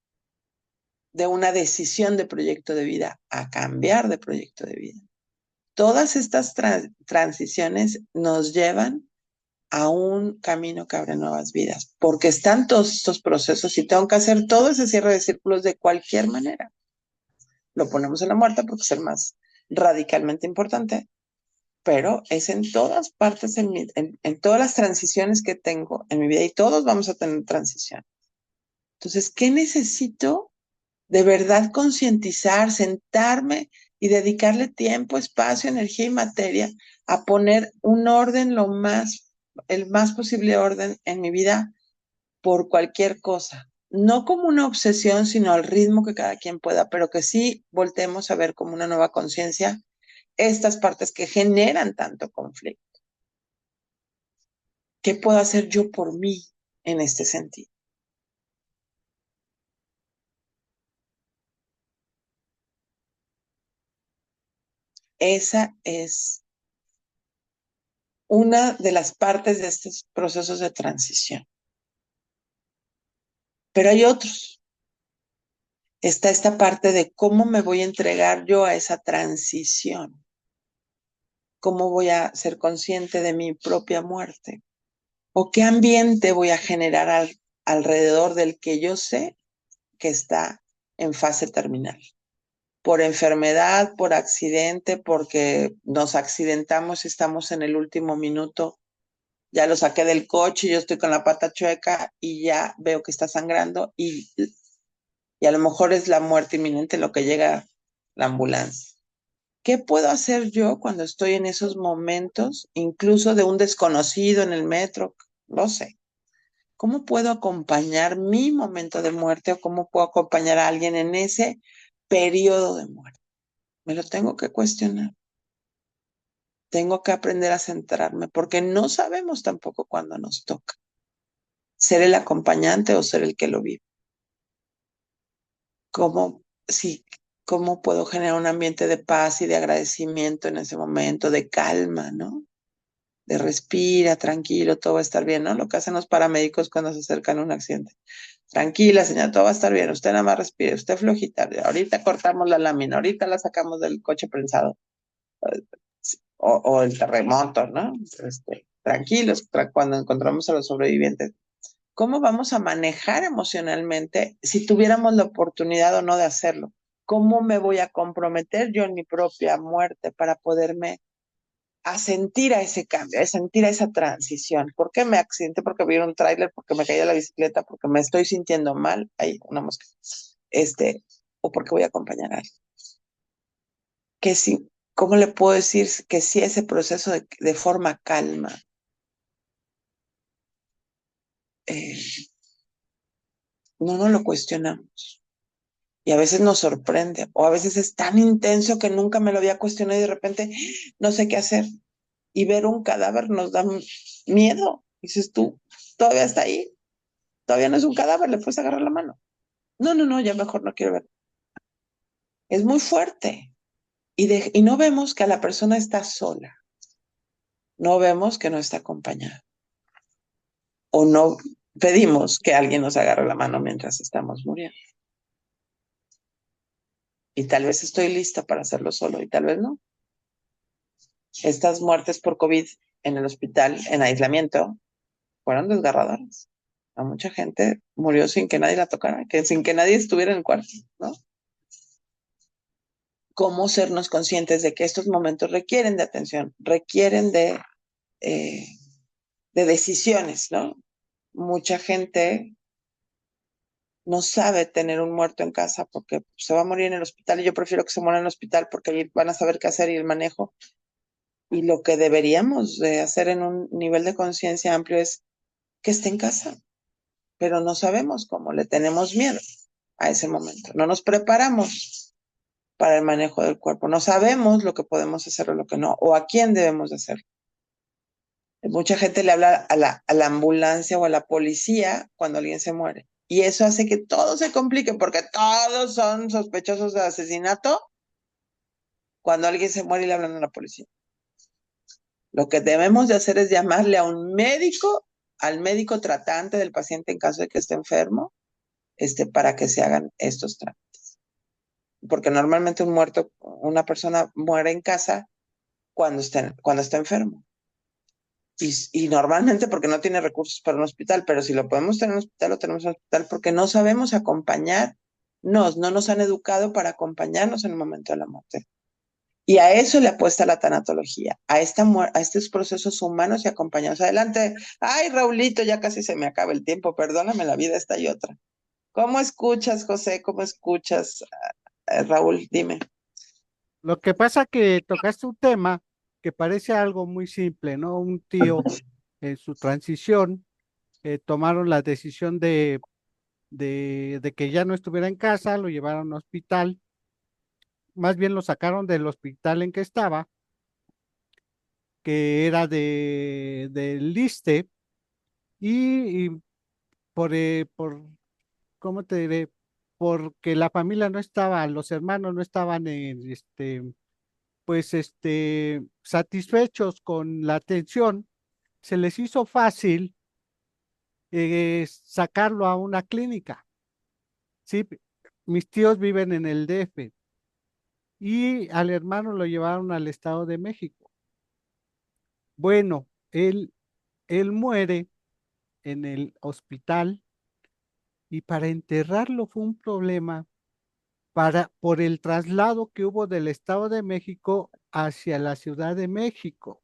de una decisión de proyecto de vida a cambiar de proyecto de vida. Todas estas transiciones nos llevan a un camino que abre nuevas vidas, porque están todos estos procesos y tengo que hacer todo ese cierre de círculos de cualquier manera. Lo ponemos en la muerte porque es el más radicalmente importante, pero es en todas partes, en todas las transiciones que tengo en mi vida, y todos vamos a tener transición. Entonces, ¿qué necesito? De verdad concientizar, sentarme y dedicarle tiempo, espacio, energía y materia a poner un orden el más posible orden en mi vida por cualquier cosa. No como una obsesión, sino al ritmo que cada quien pueda, pero que sí voltemos a ver como una nueva conciencia estas partes que generan tanto conflicto. ¿Qué puedo hacer yo por mí en este sentido? Esa es una de las partes de estos procesos de transición. Pero hay otros. Está esta parte de cómo me voy a entregar yo a esa transición. ¿Cómo voy a ser consciente de mi propia muerte? ¿O qué ambiente voy a generar alrededor del que yo sé que está en fase terminal? Por enfermedad, por accidente, porque nos accidentamos y estamos en el último minuto. Ya lo saqué del coche, yo estoy con la pata chueca y ya veo que está sangrando y a lo mejor es la muerte inminente lo que llega la ambulancia. ¿Qué puedo hacer yo cuando estoy en esos momentos, incluso de un desconocido en el metro? No sé. ¿Cómo puedo acompañar mi momento de muerte o cómo puedo acompañar a alguien en ese periodo de muerte? Me lo tengo que cuestionar. Tengo que aprender a centrarme porque no sabemos tampoco cuándo nos toca ser el acompañante o ser el que lo vive. ¿Cómo, sí, cómo puedo generar un ambiente de paz y de agradecimiento en ese momento, de calma, ¿no? De respira, tranquilo, todo va a estar bien, ¿no? Lo que hacen los paramédicos cuando se acercan a un accidente. Tranquila, señora, todo va a estar bien, usted nada más respire, usted flojita, ahorita cortamos la lámina, ahorita la sacamos del coche prensado, o el terremoto, ¿no? Tranquilos, cuando encontramos a los sobrevivientes. ¿Cómo vamos a manejar emocionalmente si tuviéramos la oportunidad o no de hacerlo? ¿Cómo me voy a comprometer yo en mi propia muerte para poderme a sentir a ese cambio, a sentir a esa transición? ¿Por qué me accidenté? Porque vi un tráiler, porque me caí de la bicicleta, porque me estoy sintiendo mal, hay una mosca, o porque voy a acompañar a alguien. Que sí, ¿cómo le puedo decir que sí ese proceso de forma calma? No nos lo cuestionamos. Y a veces nos sorprende, o a veces es tan intenso que nunca me lo había cuestionado y de repente no sé qué hacer. Y ver un cadáver nos da miedo. Dices tú, todavía está ahí, todavía no es un cadáver, le puedes agarrar la mano. No, no, no, ya mejor no quiero ver. Es muy fuerte. Y no vemos que la persona está sola. No vemos que no está acompañada. O no pedimos que alguien nos agarre la mano mientras estamos muriendo. Y tal vez estoy lista para hacerlo solo y tal vez no. Estas muertes por COVID en el hospital, en aislamiento, fueron desgarradoras. A mucha gente murió sin que nadie la tocara, sin que nadie estuviera en el cuarto, ¿no? Cómo sernos conscientes de que estos momentos requieren de atención, requieren de decisiones, ¿no? Mucha gente no sabe tener un muerto en casa porque se va a morir en el hospital y yo prefiero que se muera en el hospital porque ahí van a saber qué hacer y el manejo. Y lo que deberíamos de hacer en un nivel de conciencia amplio es que esté en casa, pero no sabemos cómo, le tenemos miedo a ese momento, no nos preparamos para el manejo del cuerpo, no sabemos lo que podemos hacer o lo que no, o a quién debemos de hacerlo. Mucha gente le habla a la ambulancia o a la policía cuando alguien se muere, y eso hace que todo se complique porque todos son sospechosos de asesinato cuando alguien se muere y le hablan a la policía. Lo que debemos de hacer es llamarle a un médico, al médico tratante del paciente en caso de que esté enfermo, para que se hagan estos trámites. Porque normalmente una persona muere en casa cuando está enfermo. Y normalmente porque no tiene recursos para un hospital, pero si lo podemos tener en un hospital, lo tenemos en un hospital porque no sabemos acompañarnos, no nos han educado para acompañarnos en el momento de la muerte. Y a eso le apuesta la tanatología, a estos procesos humanos y acompañados. Adelante. Ay, Raulito, ya casi se me acaba el tiempo, perdóname, la vida está y otra. ¿Cómo escuchas, José? ¿Cómo escuchas, Raúl? Dime. Lo que pasa que tocaste un tema que parece algo muy simple, ¿no? Un tío en su transición tomaron la decisión de que ya no estuviera en casa, lo llevaron a un hospital, más bien lo sacaron del hospital en que estaba, que era del Liste, y por, ¿cómo te diré? Porque la familia no estaba, los hermanos no estaban pues satisfechos con la atención, se les hizo fácil sacarlo a una clínica. Sí, mis tíos viven en el DF y al hermano lo llevaron al Estado de México. Bueno, él muere en el hospital y para enterrarlo fue un problema por el traslado que hubo del Estado de México hacia la Ciudad de México.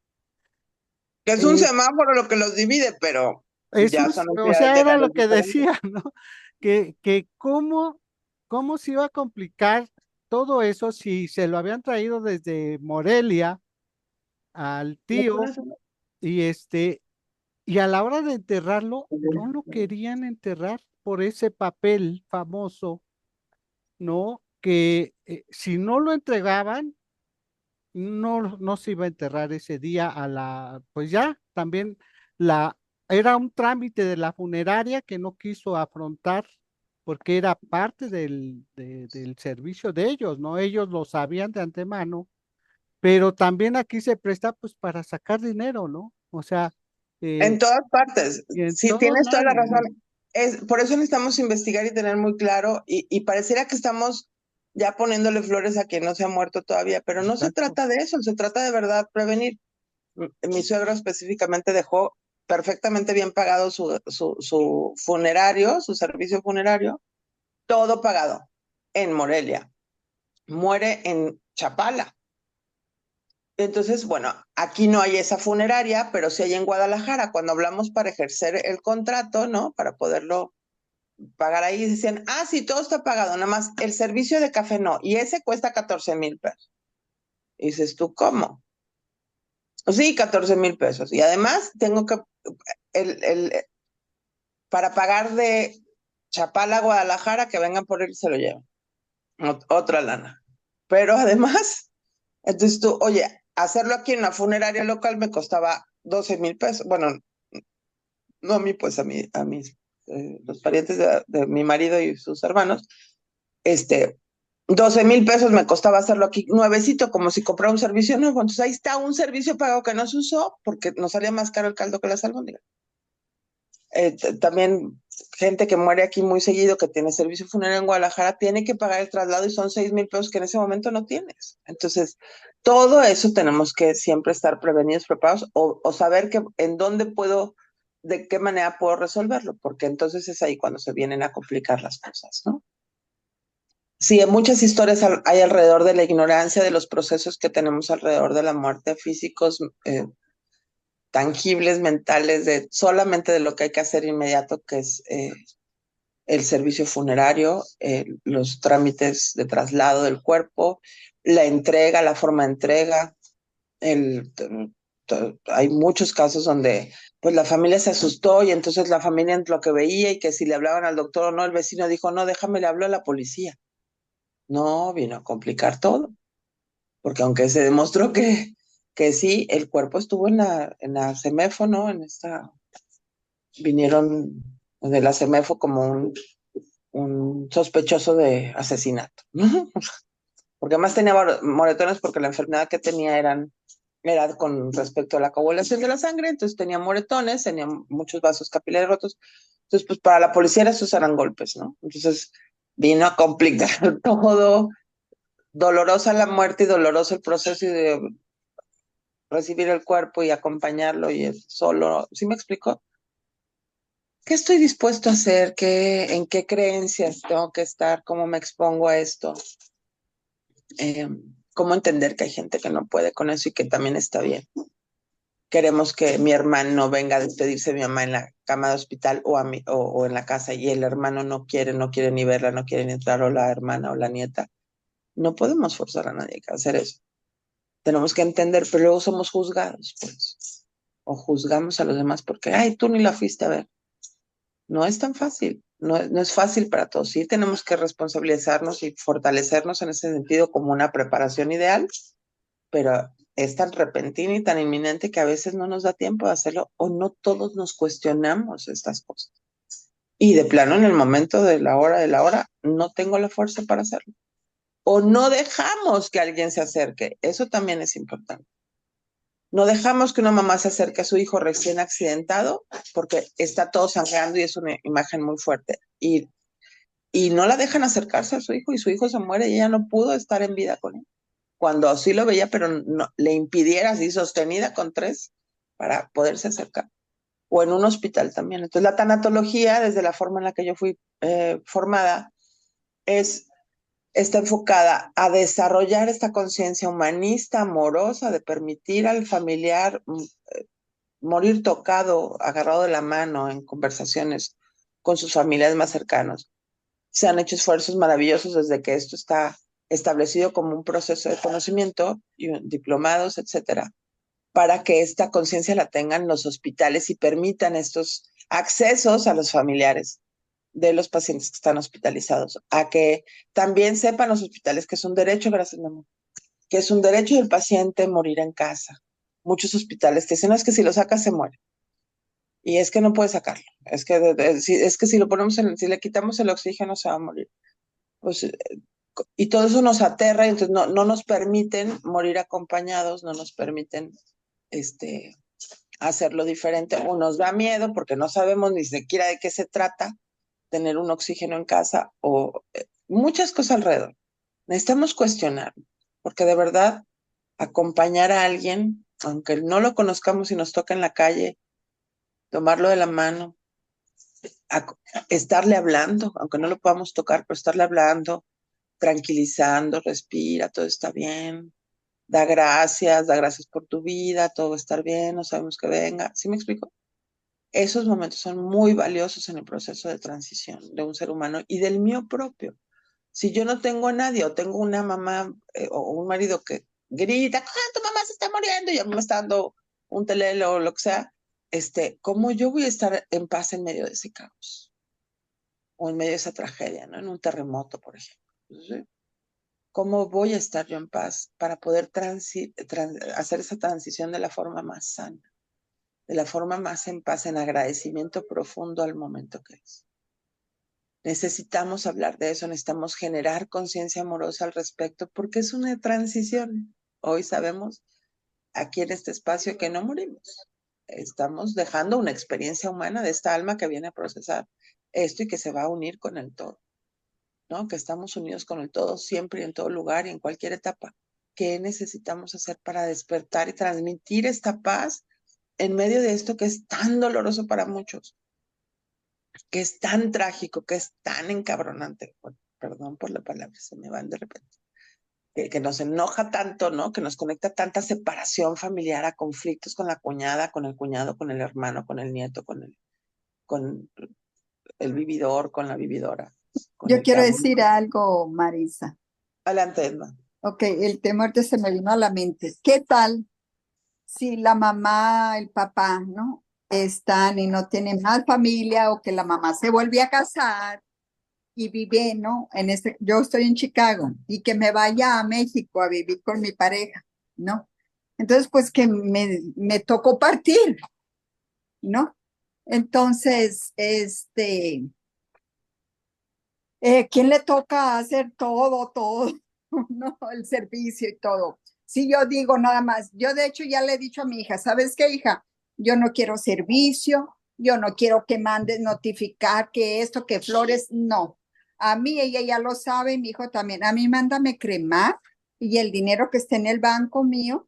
Que es un Eh, semáforo lo que los divide, pero Eso ya es, son o entidades sea, era lo legales que diferentes. decía, ¿no? Que cómo se iba a complicar todo eso si se lo habían traído desde Morelia al tío y y a la hora de enterrarlo, no lo querían enterrar por ese papel famoso, ¿no? Que si no lo entregaban, no se iba a enterrar ese día pues ya, también la, era un trámite de la funeraria que no quiso afrontar porque era parte del servicio de ellos, ¿no? Ellos lo sabían de antemano, pero también aquí se presta pues para sacar dinero, ¿no? O sea, En eh, todas partes, y en sí, todos tienes toda la lados, ¿no? razón. Por eso necesitamos investigar y tener muy claro, y pareciera que estamos ya poniéndole flores a quien no se ha muerto todavía, pero no se Exacto. trata de eso, se trata de verdad prevenir. Mi suegro específicamente dejó perfectamente bien pagado su funerario, su servicio funerario, todo pagado en Morelia. Muere en Chapala. Entonces, bueno, aquí no hay esa funeraria, pero sí hay en Guadalajara. Cuando hablamos para ejercer el contrato, ¿no? Para poderlo pagar ahí, dicen, ah, sí, todo está pagado, nada más el servicio de café no, y ese cuesta 14,000 pesos. Y dices tú, ¿cómo? Sí, 14,000 pesos. Y además tengo que, el, para pagar de Chapala a Guadalajara, que vengan por él y se lo llevan. Otra lana. Pero además, entonces tú, oye, hacerlo aquí en la funeraria local me costaba 12,000 pesos. Bueno, no a mí, pues a mis, los parientes de mi marido y sus hermanos, este, 12,000 pesos me costaba hacerlo aquí nuevecito, como si comprara un servicio nuevo. Entonces ahí está un servicio pagado que no se usó porque nos salía más caro el caldo que las albóndigas. También gente que muere aquí muy seguido, que tiene servicio funerario en Guadalajara, tiene que pagar el traslado y son 6,000 pesos que en ese momento no tienes. Entonces, todo eso tenemos que siempre estar prevenidos, preparados o saber que en dónde puedo, de qué manera puedo resolverlo, porque entonces es ahí cuando se vienen a complicar las cosas, ¿no? Sí, muchas historias hay alrededor de la ignorancia de los procesos que tenemos alrededor de la muerte, físicos, tangibles, mentales, solamente de lo que hay que hacer inmediato, que es el servicio funerario, los trámites de traslado del cuerpo, la entrega, la forma de entrega. El, Hay muchos casos donde pues la familia se asustó y entonces la familia en lo que veía y que si le hablaban al doctor o no, el vecino dijo, no, déjame, le hablo a la policía. No, vino a complicar todo, porque aunque se demostró que sí, el cuerpo estuvo en la CEMEFO, ¿no? Vinieron de la CEMEFO como un sospechoso de asesinato, ¿no? Porque además tenía moretones porque la enfermedad que tenía era con respecto a la coagulación de la sangre, entonces tenía moretones, tenía muchos vasos capilares rotos, entonces pues para la policía esos eran golpes, ¿no? Entonces vino a complicar todo, dolorosa la muerte y doloroso el proceso y de recibir el cuerpo y acompañarlo y solo, ¿sí me explico? ¿Qué estoy dispuesto a hacer? ¿En qué creencias tengo que estar? ¿Cómo me expongo a esto? cómo entender que hay gente que no puede con eso y que también está bien. Queremos que mi hermano venga a despedirse de mi mamá en la cama de hospital o en la casa y el hermano no quiere ni verla, no quiere ni entrar, o la hermana o la nieta. No podemos forzar a nadie a hacer eso. Tenemos que entender, pero luego somos juzgados, pues. O juzgamos a los demás porque, ay, tú ni la fuiste a ver. No es tan fácil, no es fácil para todos. Sí tenemos que responsabilizarnos y fortalecernos en ese sentido como una preparación ideal, pero es tan repentina y tan inminente que a veces no nos da tiempo de hacerlo o no todos nos cuestionamos estas cosas. Y de plano, en el momento de la hora, no tengo la fuerza para hacerlo. O no dejamos que alguien se acerque. Eso también es importante. No dejamos que una mamá se acerque a su hijo recién accidentado porque está todo sangrando y es una imagen muy fuerte. Y no la dejan acercarse a su hijo y su hijo se muere y ella no pudo estar en vida con él. Cuando sí lo veía, pero no, le impidiera así sostenida con 3 para poderse acercar. O en un hospital también. Entonces la tanatología, desde la forma en la que yo fui formada, está enfocada a desarrollar esta conciencia humanista, amorosa, de permitir al familiar morir tocado, agarrado de la mano en conversaciones con sus familiares más cercanos. Se han hecho esfuerzos maravillosos desde que esto está establecido como un proceso de conocimiento, diplomados, etcétera, para que esta conciencia la tengan los hospitales y permitan estos accesos a los familiares de los pacientes que están hospitalizados, a que también sepan los hospitales que es un derecho, gracias, mi amor, que es un derecho del paciente morir en casa. Muchos hospitales te dicen, no, es que si lo sacas se muere. Y es que no puede sacarlo. Es que si lo ponemos si le quitamos el oxígeno se va a morir. Pues, y todo eso nos aterra y entonces no nos permiten morir acompañados, no nos permiten hacerlo diferente, o nos da miedo porque no sabemos ni siquiera de qué se trata, tener un oxígeno en casa o muchas cosas alrededor. Necesitamos cuestionar, porque de verdad acompañar a alguien, aunque no lo conozcamos y nos toca en la calle, tomarlo de la mano, estarle hablando, aunque no lo podamos tocar, pero estarle hablando, tranquilizando, respira, todo está bien, da gracias por tu vida, todo va a estar bien, no sabemos que venga. ¿Sí me explico? Esos momentos son muy valiosos en el proceso de transición de un ser humano y del mío propio. Si yo no tengo a nadie o tengo una mamá o un marido que grita, ¡ah, tu mamá se está muriendo! Y a mí me está dando un telelo o lo que sea, ¿cómo yo voy a estar en paz en medio de ese caos? O en medio de esa tragedia, ¿no? En un terremoto, por ejemplo. ¿Sí? ¿Cómo voy a estar yo en paz para poder hacer esa transición de la forma más sana, de la forma más en paz, en agradecimiento profundo al momento que es? Necesitamos hablar de eso, necesitamos generar conciencia amorosa al respecto, porque es una transición. Hoy sabemos aquí en este espacio que no morimos. Estamos dejando una experiencia humana de esta alma que viene a procesar esto y que se va a unir con el todo, ¿no? Que estamos unidos con el todo siempre y en todo lugar y en cualquier etapa. ¿Qué necesitamos hacer para despertar y transmitir esta paz en medio de esto que es tan doloroso para muchos, que es tan trágico, que es tan encabronante? Bueno, perdón por la palabra, se me van de repente. Que nos enoja tanto, ¿no? Que nos conecta tanta separación familiar, a conflictos con la cuñada, con el cuñado, con el hermano, con el nieto, con el vividor, con la vividora. Con Yo el quiero cabo. decir algo, Marisa. Adelante, Edma. Ok, el temor se me vino a la mente. ¿Qué tal si la mamá, el papá, ¿no? Están y no tienen más familia o que la mamá se vuelve a casar y vive, ¿no? Yo estoy en Chicago y que me vaya a México a vivir con mi pareja, ¿no? Entonces, pues que me tocó partir, ¿no? Entonces, ¿quién le toca hacer todo, ¿no? El servicio y todo. Si yo digo nada más, yo de hecho ya le he dicho a mi hija, ¿sabes qué, hija? Yo no quiero servicio, yo no quiero que mandes notificar que esto, que flores, no. A mí ella ya lo sabe, mi hijo también. A mí mándame cremar y el dinero que esté en el banco mío,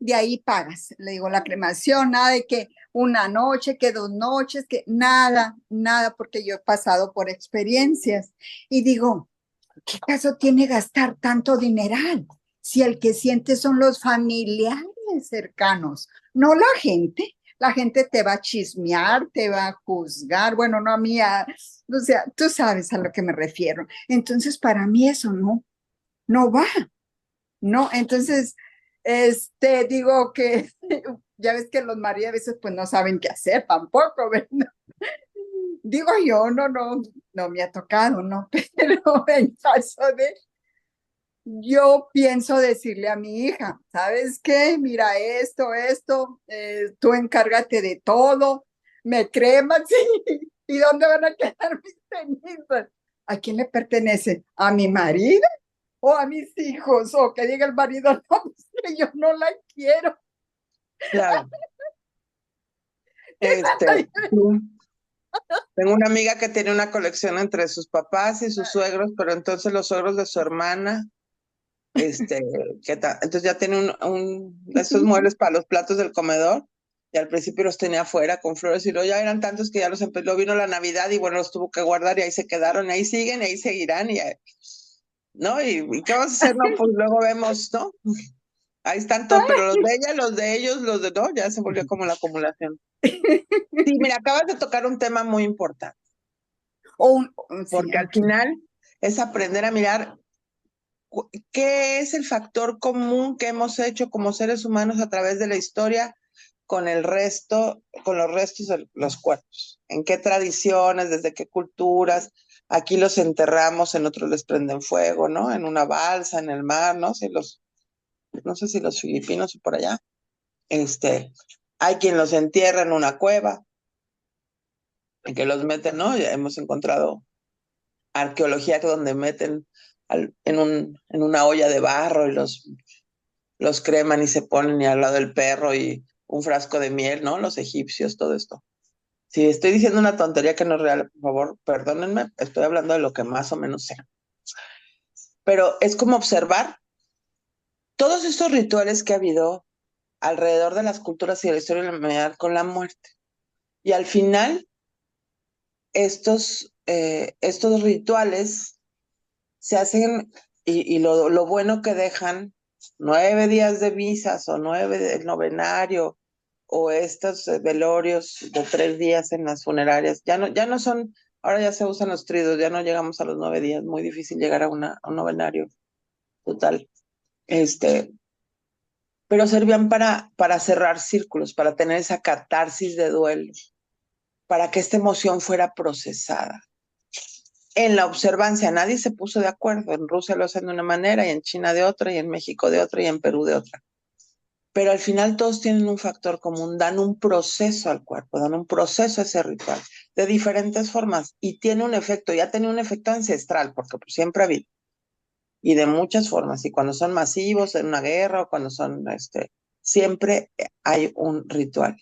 de ahí pagas. Le digo, la cremación, nada de que una noche, que 2 noches, que nada, porque yo he pasado por experiencias. Y digo, ¿qué caso tiene gastar tanto dineral? si el que siente son los familiares cercanos, no la gente. La gente te va a chismear, te va a juzgar, bueno, no a mí, o sea, tú sabes a lo que me refiero. Entonces, para mí eso no va, ¿no? Entonces, digo que ya ves que los maridos a veces pues no saben qué hacer tampoco, ¿verdad? Digo yo, no me ha tocado, ¿no? Pero en caso de, yo pienso decirle a mi hija, ¿sabes qué? Mira esto, tú encárgate de todo, me cremas y ¿dónde van a quedar mis cenizas? ¿A quién le pertenece? ¿A mi marido o a mis hijos? O que diga el marido, no, pues que yo no la quiero. Claro. ¿Qué tanta Sí. Tengo una amiga que tiene una colección entre sus papás y sus suegros, pero entonces los suegros de su hermana, entonces ya tiene de estos muebles para los platos del comedor, y al principio los tenía afuera con flores, y luego ya eran tantos que ya los empezó, vino la Navidad y bueno, los tuvo que guardar y ahí se quedaron, y ahí siguen, y ahí seguirán, ¿no? ¿Y qué vas a hacer? No, pues luego vemos, ¿no? Ahí están todos, pero los de ella, los de ellos, los de no, ya se volvió como la acumulación. Sí, mira, acabas de tocar un tema muy importante, porque al final es aprender a mirar qué es el factor común que hemos hecho como seres humanos a través de la historia con el resto, con los restos de los cuerpos. En qué tradiciones, desde qué culturas. Aquí los enterramos, en otros les prenden fuego, ¿no? En una balsa, en el mar, ¿no? No sé si los filipinos o por allá. Hay quien los entierra en una cueva, en que los meten, ¿no? Ya hemos encontrado arqueología donde meten en una olla de barro y los creman y se ponen y al lado del perro y un frasco de miel, ¿no? Los egipcios, todo esto. Si estoy diciendo una tontería que no es real, por favor, perdónenme, estoy hablando de lo que más o menos sé. Pero es como observar todos estos rituales que ha habido alrededor de las culturas y de la historia de la humanidad con la muerte. Y al final, estos rituales se hacen, y lo bueno que dejan 9 días de misas o 9 del novenario o estos velorios de 3 días en las funerarias, ya no son, ahora ya se usan los tridos, ya no llegamos a los 9 días, muy difícil llegar a un novenario total. Pero servían para cerrar círculos, para tener esa catarsis de duelo, para que esta emoción fuera procesada. En la observancia nadie se puso de acuerdo. En Rusia lo hacen de una manera, y en China de otra, y en México de otra, y en Perú de otra. Pero al final todos tienen un factor común, dan un proceso al cuerpo, dan un proceso a ese ritual, de diferentes formas, y tiene un efecto, ya tenía un efecto ancestral, porque pues, siempre ha habido, y de muchas formas, y cuando son masivos en una guerra, o cuando son, siempre hay un ritual,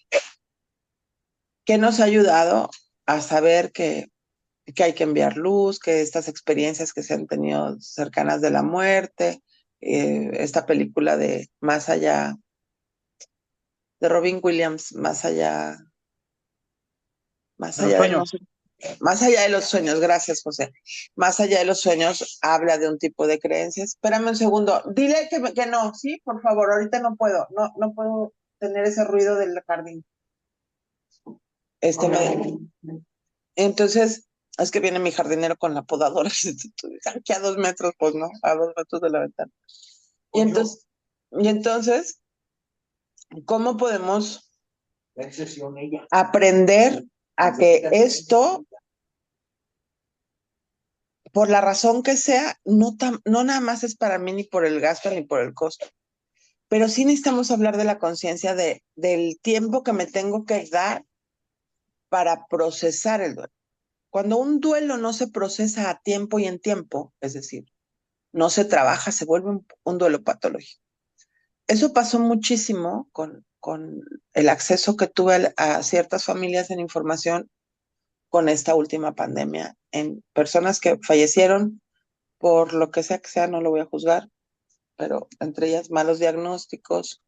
que nos ha ayudado a saber que hay que enviar luz, que estas experiencias que se han tenido cercanas de la muerte, esta película de Más allá, de Robin Williams, Más allá más allá de los sueños, gracias, José. Más allá de los sueños habla de un tipo de creencias. Espérame un segundo, dile que no, sí, por favor, ahorita no puedo, no puedo tener ese ruido del jardín. Entonces, es que viene mi jardinero con la podadora, aquí a 2 metros, pues no, a 2 metros de la ventana. Y entonces, ¿cómo podemos aprender a que esto, por la razón que sea, no nada más es para mí ni por el gasto ni por el costo, pero sí necesitamos hablar de la conciencia del tiempo que me tengo que dar para procesar el duelo? Cuando un duelo no se procesa a tiempo y en tiempo, es decir, no se trabaja, se vuelve un duelo patológico. Eso pasó muchísimo con el acceso que tuve a ciertas familias en información con esta última pandemia, en personas que fallecieron por lo que sea, no lo voy a juzgar, pero entre ellas malos diagnósticos,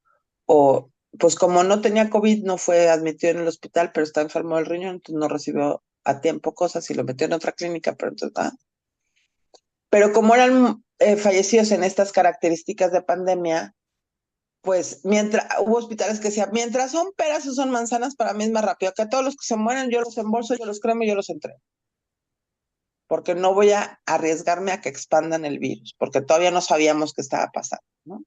o pues como no tenía COVID, no fue admitido en el hospital, pero está enfermo del riñón, entonces no recibió a tiempo cosas y lo metió en otra clínica, pero entonces, pero como eran fallecidos en estas características de pandemia, pues hubo hospitales que decían, mientras son peras o son manzanas, para mí es más rápido. Que a todos los que se mueren, yo los embolso, yo los cremo y yo los entrego. Porque no voy a arriesgarme a que expandan el virus, porque todavía no sabíamos qué estaba pasando, ¿no?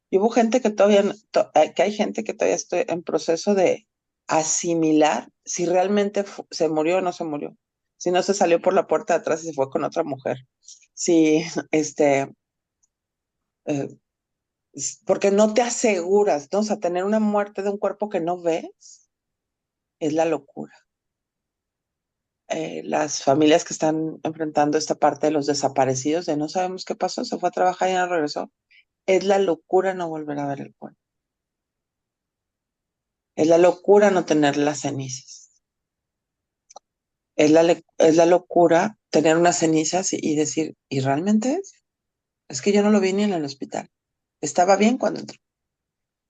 Y hubo gente que que hay gente que todavía estoy en proceso de asimilar si realmente se murió o no se murió. Si no se salió por la puerta de atrás y se fue con otra mujer. Si, eh, porque no te aseguras, ¿no? O sea, tener una muerte de un cuerpo que no ves es la locura. Las familias que están enfrentando esta parte de los desaparecidos, de no sabemos qué pasó, se fue a trabajar y no regresó, es la locura no volver a ver el cuerpo. Es la locura no tener las cenizas. Es la locura tener unas cenizas y decir, ¿y realmente es? Es que yo no lo vi ni en el hospital. Estaba bien cuando entró.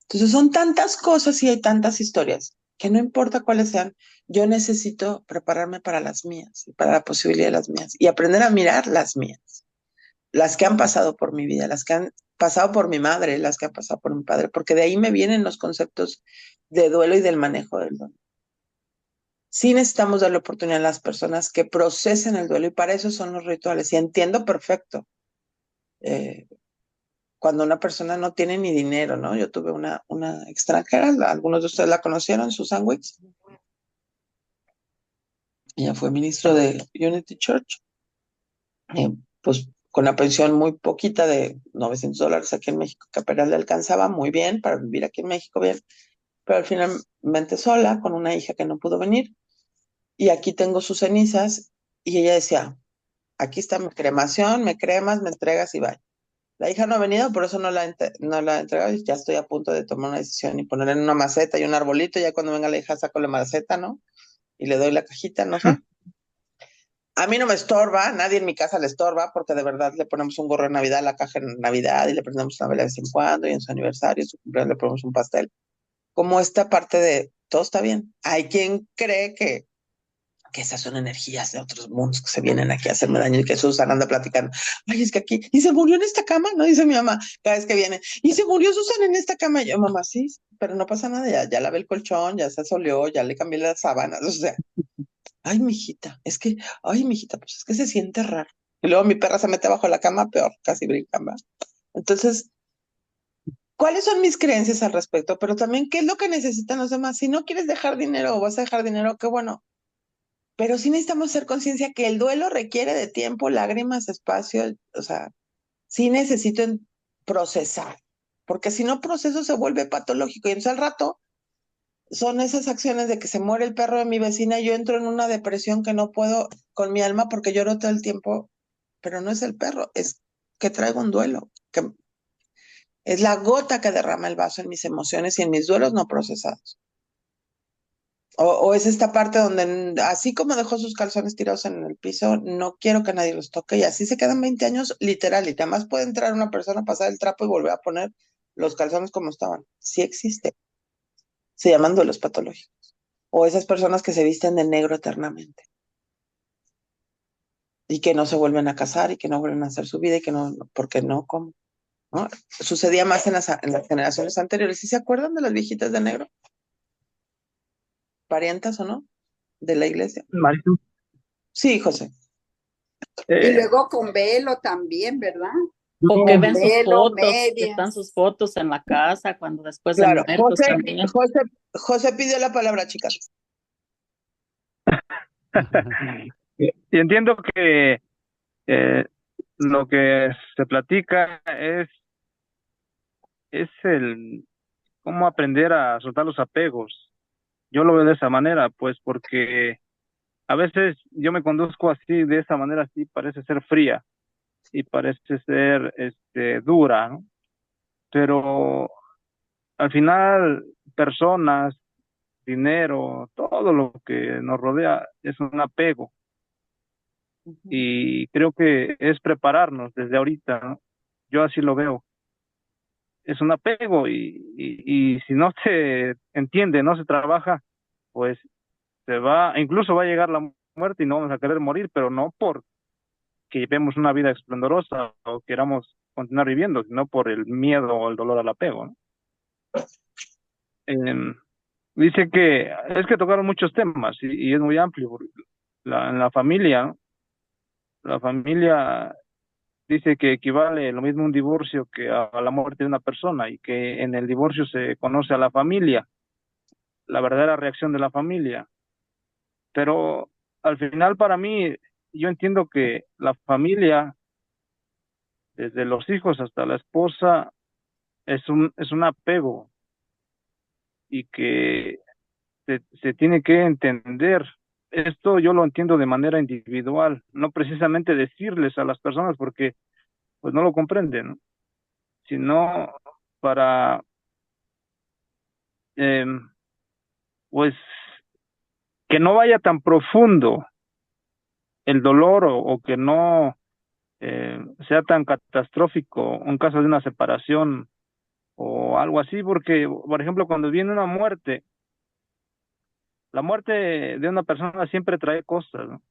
Entonces son tantas cosas y hay tantas historias que no importa cuáles sean, yo necesito prepararme para las mías, para la posibilidad de las mías y aprender a mirar las mías, las que han pasado por mi vida, las que han pasado por mi madre, las que han pasado por mi padre, porque de ahí me vienen los conceptos de duelo y del manejo del duelo. Sí necesitamos darle oportunidad a las personas que procesen el duelo y para eso son los rituales. Y entiendo perfecto cuando una persona no tiene ni dinero, ¿no? Yo tuve una extranjera, algunos de ustedes la conocieron, Susan Wicks. Ella fue ministro de Unity Church, pues con una pensión muy poquita de $900 aquí en México, que apenas le alcanzaba muy bien para vivir aquí en México bien, pero finalmente sola, con una hija que no pudo venir. Y aquí tengo sus cenizas y ella decía, aquí está mi cremación, me cremas, me entregas y vaya. La hija no ha venido, por eso no la he entregado y ya estoy a punto de tomar una decisión y ponerla en una maceta y un arbolito. Ya cuando venga la hija saco la maceta, ¿no? Y le doy la cajita, no sé. A mí no me estorba, nadie en mi casa le estorba, porque de verdad le ponemos un gorro de Navidad, la caja en Navidad y le prendemos una vela de vez en cuando y en su aniversario, en su cumpleaños le ponemos un pastel. Como esta parte de todo está bien. Hay quien cree que esas son energías de otros mundos que se vienen aquí a hacerme daño y que Susan anda platicando. Ay, es que aquí, y se murió en esta cama, ¿no? Dice mi mamá cada vez que viene, y se murió Susan en esta cama. Y yo, mamá, sí, pero no pasa nada, ya lavé el colchón, ya se soleó, ya le cambié las sábanas, o sea, ay, mijita, ay, mijita, pues es que se siente raro. Y luego mi perra se mete bajo la cama, peor, casi brinca más. Entonces, ¿cuáles son mis creencias al respecto? Pero también, ¿qué es lo que necesitan los demás? Si no quieres dejar dinero o vas a dejar dinero, qué bueno. Pero sí necesitamos hacer conciencia que el duelo requiere de tiempo, lágrimas, espacio, o sea, sí necesito procesar, porque si no proceso se vuelve patológico y entonces al rato son esas acciones de que se muere el perro de mi vecina y yo entro en una depresión que no puedo con mi alma porque lloro todo el tiempo, pero no es el perro, es que traigo un duelo, que es la gota que derrama el vaso en mis emociones y en mis duelos no procesados. O es esta parte donde, así como dejó sus calzones tirados en el piso, no quiero que nadie los toque y así se quedan 20 años literal. Y además puede entrar una persona, pasar el trapo y volver a poner los calzones como estaban. Sí existe. Se llaman duelos patológicos. O esas personas que se visten de negro eternamente y que no se vuelven a casar y que no vuelven a hacer su vida y que no, porque no, ¿cómo? ¿No? Sucedía más en las generaciones anteriores. ¿Sí se acuerdan de las viejitas de negro? ¿Parientas o no? De la iglesia. Maritu, Sí, José. Y eh, luego con velo también, ¿verdad? O que yo, ven sus Velo, fotos, que están medias. sus fotos en la casa cuando después de Claro, muertos también. José pidió la palabra, chicas. y entiendo que eh, lo que se platica es el cómo aprender a soltar los apegos. Yo lo veo de esa manera, pues, porque a veces yo me conduzco así, de esa manera, así parece ser fría y parece ser, dura, ¿no? Pero al final, personas, dinero, todo lo que nos rodea es un apego. Y creo que es prepararnos desde ahorita, ¿no? Yo así lo veo. Es un apego y si no se entiende, no se trabaja, pues incluso va a llegar la muerte y no vamos a querer morir, pero no por que llevemos una vida esplendorosa o queramos continuar viviendo, sino por el miedo o el dolor al apego, ¿no? Em, Dice que es que tocaron muchos temas y es muy amplio. En la familia, ¿no? La familia dice que equivale lo mismo un divorcio que a la muerte de una persona y que en el divorcio se conoce a la familia, la verdadera reacción de la familia. Pero al final para mí, yo entiendo que la familia, desde los hijos hasta la esposa, es un apego y que se tiene que entender. Esto yo lo entiendo de manera individual, no precisamente decirles a las personas porque pues no lo comprenden, ¿no? Sino para em, pues que no vaya tan profundo el dolor o que no sea tan catastrófico un caso de una separación o algo así, porque, por ejemplo, cuando viene una muerte, la muerte de una persona siempre trae cosas, ¿no?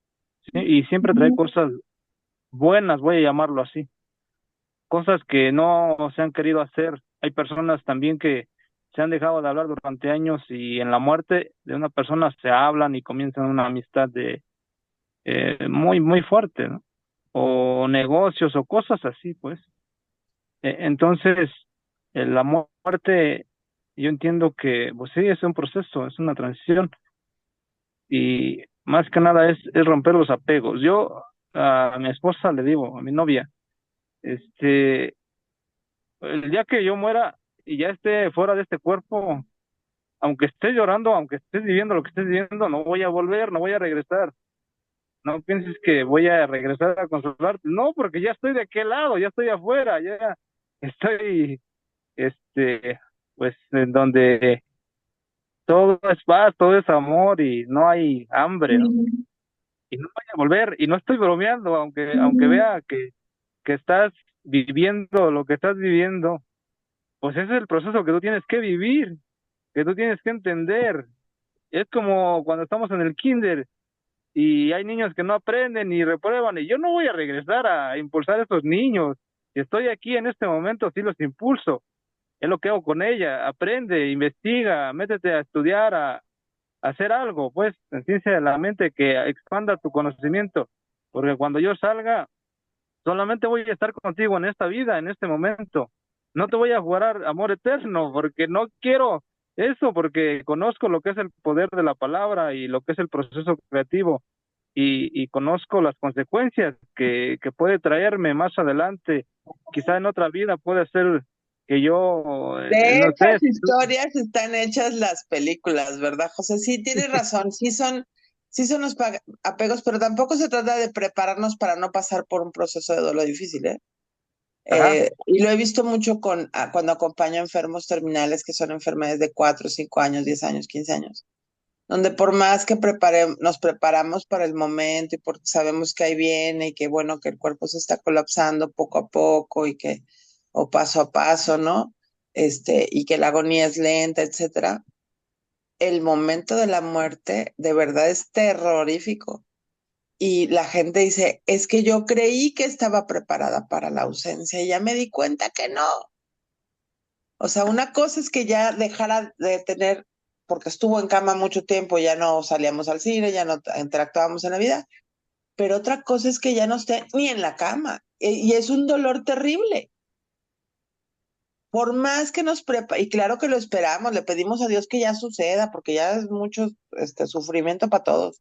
Sí, y siempre trae cosas buenas, voy a llamarlo así, cosas que no se han querido hacer. Hay personas también que se han dejado de hablar durante años y en la muerte de una persona se hablan y comienzan una amistad de muy, muy fuerte, ¿no? O negocios o cosas así, pues. Entonces, la muerte, yo entiendo que, pues sí, es un proceso, es una transición y más que nada es romper los apegos. Yo a mi esposa le digo, a mi novia, este, el día que yo muera y ya esté fuera de este cuerpo, aunque estés llorando, aunque estés viviendo lo que estés viviendo, no voy a volver, no voy a regresar. No pienses que voy a regresar a consolarte. No, porque ya estoy de aquel lado, ya estoy afuera, ya estoy, este, pues en donde todo es paz, todo es amor y no hay hambre, ¿no? Y no voy a volver, y no estoy bromeando, aunque vea que estás viviendo lo que estás viviendo, pues ese es el proceso que tú tienes que vivir, que tú tienes que entender. Es como cuando estamos en el kinder y hay niños que no aprenden y reprueban, y yo no voy a regresar a impulsar a esos niños. Si estoy aquí en este momento, sí los impulso. Es lo que hago con ella. Aprende, investiga, métete a estudiar, a hacer algo, pues, en ciencia de la mente que expanda tu conocimiento. Porque cuando yo salga, solamente voy a estar contigo en esta vida, en este momento. No te voy a jugar amor eterno, porque no quiero eso, porque conozco lo que es el poder de la palabra y lo que es el proceso creativo y conozco las consecuencias que puede traerme más adelante. Quizá en otra vida puede ser que yo, De no sé. esas historias están hechas las películas, ¿verdad, José? Sí, tienes razón, sí son los apegos, pero tampoco se trata de prepararnos para no pasar por un proceso de duelo difícil, ¿eh? Ajá, Y lo he visto mucho cuando acompaño a enfermos terminales que son enfermedades de 4, 5 años, 10 años, 15 años, donde por más que nos preparamos para el momento y porque sabemos que ahí viene y que bueno, que el cuerpo se está colapsando poco a poco o paso a paso, ¿no? Y que la agonía es lenta, etcétera. El momento de la muerte de verdad es terrorífico. Y la gente dice, es que yo creí que estaba preparada para la ausencia y ya me di cuenta que no. O sea, una cosa es que ya dejara de tener, porque estuvo en cama mucho tiempo, ya no salíamos al cine, ya no interactuábamos en la vida, pero otra cosa es que ya no esté ni en la cama. Y es un dolor terrible. Por más que nos prepa, y claro que lo esperamos, le pedimos a Dios que ya suceda, porque ya es mucho sufrimiento para todos.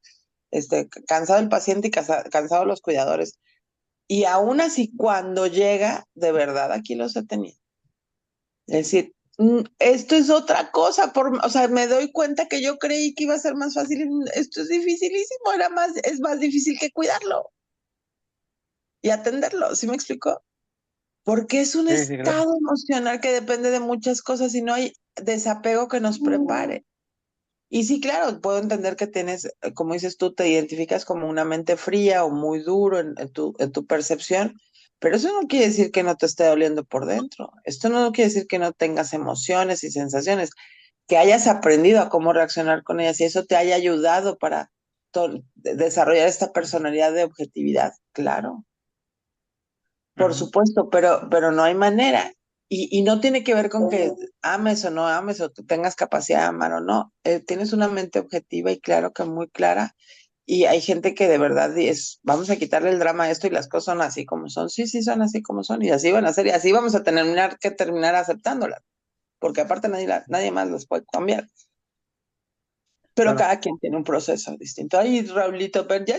Cansado el paciente y cansado los cuidadores. Y aún así, cuando llega, de verdad aquí los he tenido. Es decir, esto es otra cosa, o sea, me doy cuenta que yo creí que iba a ser más fácil, esto es dificilísimo, es más difícil que cuidarlo y atenderlo, ¿sí me explico? Porque es un sí, sí, claro. estado emocional que depende de muchas cosas y no hay desapego que nos prepare. Y sí, claro, puedo entender que tienes, como dices tú, te identificas como una mente fría o muy duro en tu percepción, pero eso no quiere decir que no te esté doliendo por dentro. Esto no quiere decir que no tengas emociones y sensaciones, que hayas aprendido a cómo reaccionar con ellas y eso te haya ayudado para desarrollar esta personalidad de objetividad, claro. por Ajá. supuesto, pero no hay manera. Y no tiene que ver con que ames o no ames o que tengas capacidad de amar o no. Tienes una mente objetiva y claro que muy clara. Y hay gente que de verdad es, vamos a quitarle el drama a esto y las cosas son así como son. Sí, sí, son así como son y así van a ser y así vamos a terminar aceptándolas, porque aparte nadie más las puede cambiar. Pero Claro. cada quien tiene un proceso distinto. Ay, Raulito, pero Sí.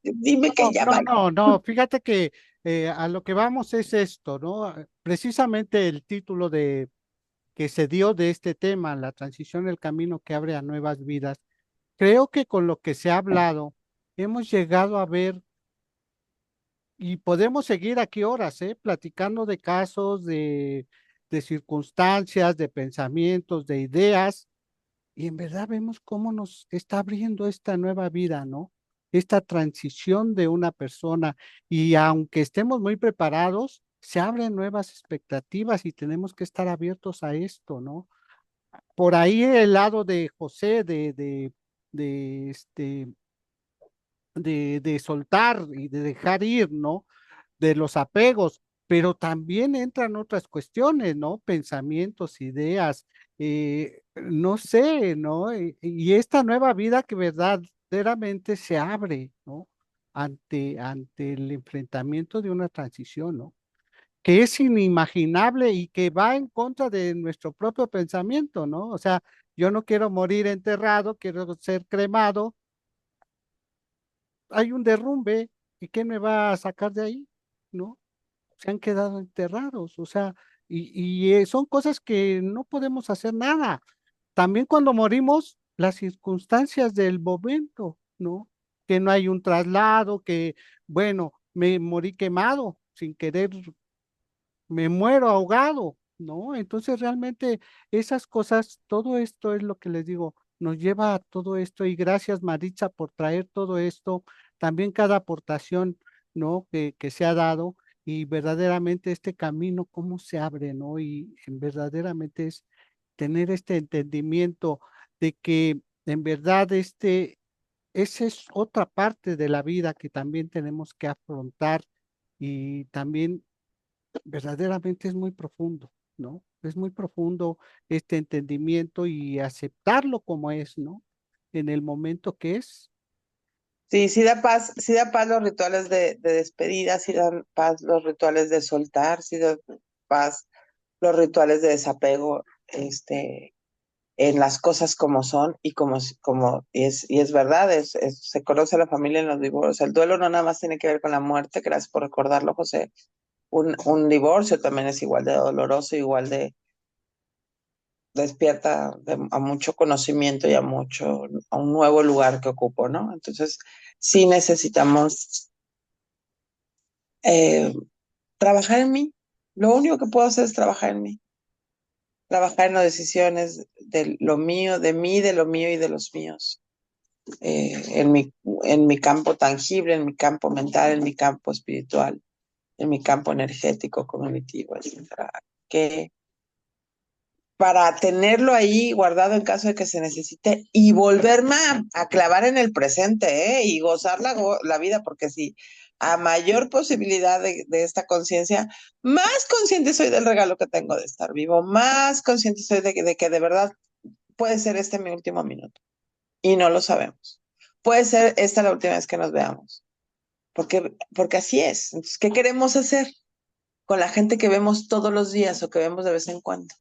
dime que ya No, vaya. no, no, fíjate que a lo que vamos es esto, ¿no? Precisamente el título de que se dio de este tema, la transición, el camino que abre a nuevas vidas. Creo que con lo que se ha hablado, hemos llegado a ver, y podemos seguir aquí horas, platicando de casos, de circunstancias, de pensamientos, de ideas, y en verdad vemos cómo nos está abriendo esta nueva vida, ¿no? Esta transición de una persona. Y aunque estemos muy preparados, se abren nuevas expectativas y tenemos que estar abiertos a esto, ¿no? Por ahí el lado de José, de, este, de soltar y de dejar ir, ¿no? De los apegos, pero también entran otras cuestiones, ¿no? Pensamientos, ideas, no sé, ¿no? Y esta nueva vida que verdaderamente se abre, ¿no? Ante el enfrentamiento de una transición, ¿no? Que es inimaginable y que va en contra de nuestro propio pensamiento, ¿no? O sea, yo no quiero morir enterrado, quiero ser cremado, hay un derrumbe, ¿y quién me va a sacar de ahí? ¿No? Se han quedado enterrados, o sea, son cosas que no podemos hacer nada. También cuando morimos, las circunstancias del momento, ¿no? Que no hay un traslado, que, bueno, me morí quemado sin querer, me muero ahogado, ¿no? Entonces realmente esas cosas, todo esto es lo que les digo, nos lleva a todo esto y gracias Maritza por traer todo esto, también cada aportación, ¿no? Que se ha dado y verdaderamente este camino, cómo se abre, ¿no? Y verdaderamente es tener este entendimiento de que en verdad esa es otra parte de la vida que también tenemos que afrontar y también verdaderamente es muy profundo, ¿no? Es muy profundo este entendimiento y aceptarlo como es, ¿no? En el momento que es. Sí, sí da paz los rituales de despedida, sí dan paz los rituales de soltar, sí da paz los rituales de desapego, en las cosas como son y y es verdad, se conoce a la familia en los divorcios. El duelo no nada más tiene que ver con la muerte, gracias por recordarlo, José. Un divorcio también es igual de doloroso, igual de despierta a mucho conocimiento y a un nuevo lugar que ocupo, ¿no? Entonces, sí necesitamos eh, trabajar en mí. Lo único que puedo hacer es trabajar en mí, trabajar en las decisiones de lo mío, de mí, de lo mío y de los míos, en mi campo tangible, en mi campo mental, en mi campo espiritual, en mi campo energético, cognitivo, etcétera. Que para tenerlo ahí guardado en caso de que se necesite y volverme a clavar en el presente, y gozar la vida, porque si a mayor posibilidad de esta conciencia, más consciente soy del regalo que tengo de estar vivo, más consciente soy de que de verdad puede ser este mi último minuto y no lo sabemos. Puede ser esta la última vez que nos veamos, porque así es. Entonces, ¿qué queremos hacer con la gente que vemos todos los días o que vemos de vez en cuando?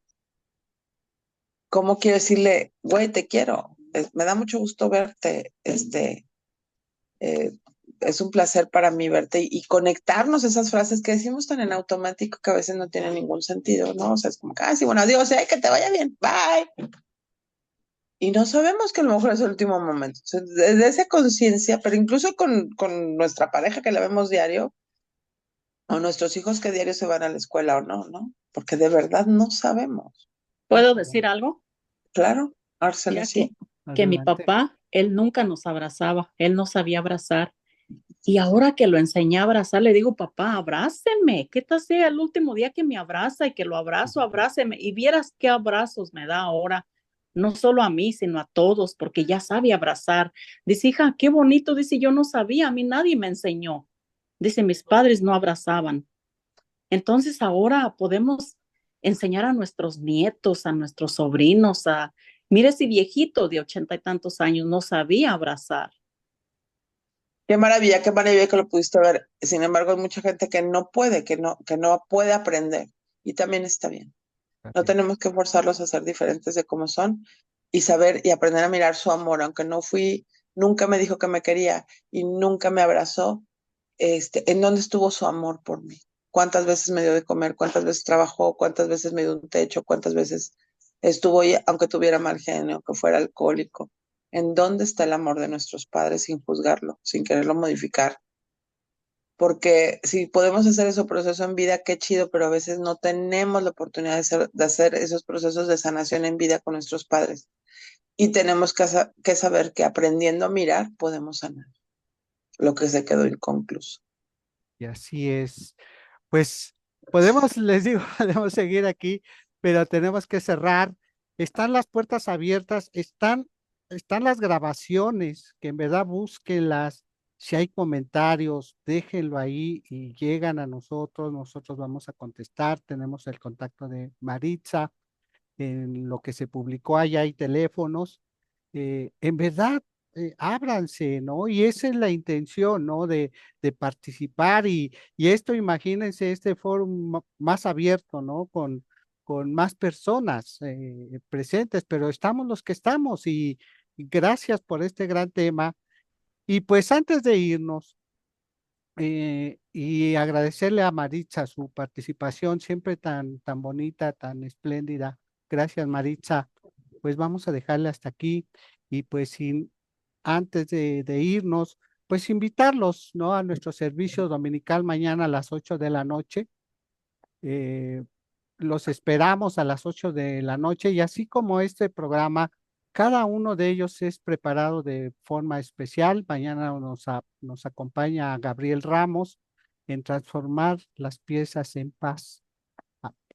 ¿Cómo quiero decirle, güey, te quiero? Me da mucho gusto verte, eh, es un placer para mí verte y conectarnos esas frases que decimos tan en automático que a veces no tienen ningún sentido, ¿no? O sea, es como, sí, bueno, adiós, que te vaya bien, bye. Y no sabemos que a lo mejor es el último momento. O sea, desde esa conciencia, pero incluso con nuestra pareja que la vemos diario, o nuestros hijos que diario se van a la escuela o no, ¿no? Porque de verdad no sabemos. ¿Puedo decir algo? Claro, Arcelo, Mira sí. que mi Adelante. papá, él nunca nos abrazaba, él no sabía abrazar. Y ahora que lo enseñé a abrazar, le digo, papá, abráceme. ¿Qué tal sea el último día que me abraza y que lo abrazo, abráceme? Y vieras qué abrazos me da ahora, no solo a mí, sino a todos, porque ya sabe abrazar. Dice, hija, qué bonito. Dice, yo no sabía, a mí nadie me enseñó. Dice, mis padres no abrazaban. Entonces ahora podemos enseñar a nuestros nietos, a nuestros sobrinos, mire ese viejito de 80 y tantos años no sabía abrazar. Qué maravilla que lo pudiste ver. Sin embargo, hay mucha gente que no puede, que no puede aprender. Y también está bien. No tenemos que forzarlos a ser diferentes de cómo son y saber y aprender a mirar su amor, aunque nunca me dijo que me quería y nunca me abrazó. ¿En dónde estuvo su amor por mí? ¿Cuántas veces me dio de comer? ¿Cuántas veces trabajó? ¿Cuántas veces me dio un techo? ¿Cuántas veces estuvo ahí, aunque tuviera mal genio, que fuera alcohólico? ¿En dónde está el amor de nuestros padres sin juzgarlo, sin quererlo modificar? Porque si podemos hacer ese proceso en vida, qué chido, pero a veces no tenemos la oportunidad de hacer esos procesos de sanación en vida con nuestros padres. Y tenemos que saber que aprendiendo a mirar podemos sanar lo que se quedó inconcluso. Y así es. Pues podemos, les digo, podemos seguir aquí, pero tenemos que cerrar. Están las puertas abiertas, están las grabaciones, que en verdad búsquenlas. Si hay comentarios, déjenlo ahí y llegan a nosotros vamos a contestar. Tenemos el contacto de Maritza, en lo que se publicó allá hay teléfonos. En verdad, ábranse, ¿no? Y esa es la intención, ¿no? De participar y esto, imagínense, este foro más abierto, ¿no? Con más personas presentes, pero estamos los que estamos y gracias por este gran tema. Y pues antes de irnos, y agradecerle a Maritza su participación siempre tan bonita, tan espléndida. Gracias, Maritza. Pues vamos a dejarle hasta aquí y pues antes de irnos, pues invitarlos, ¿no? A nuestro servicio dominical mañana a las 8 de la noche. Eh, los esperamos a las 8 de la noche y así como este programa, cada uno de ellos es preparado de forma especial. Mañana nos acompaña Gabriel Ramos en transformar las piezas en paz.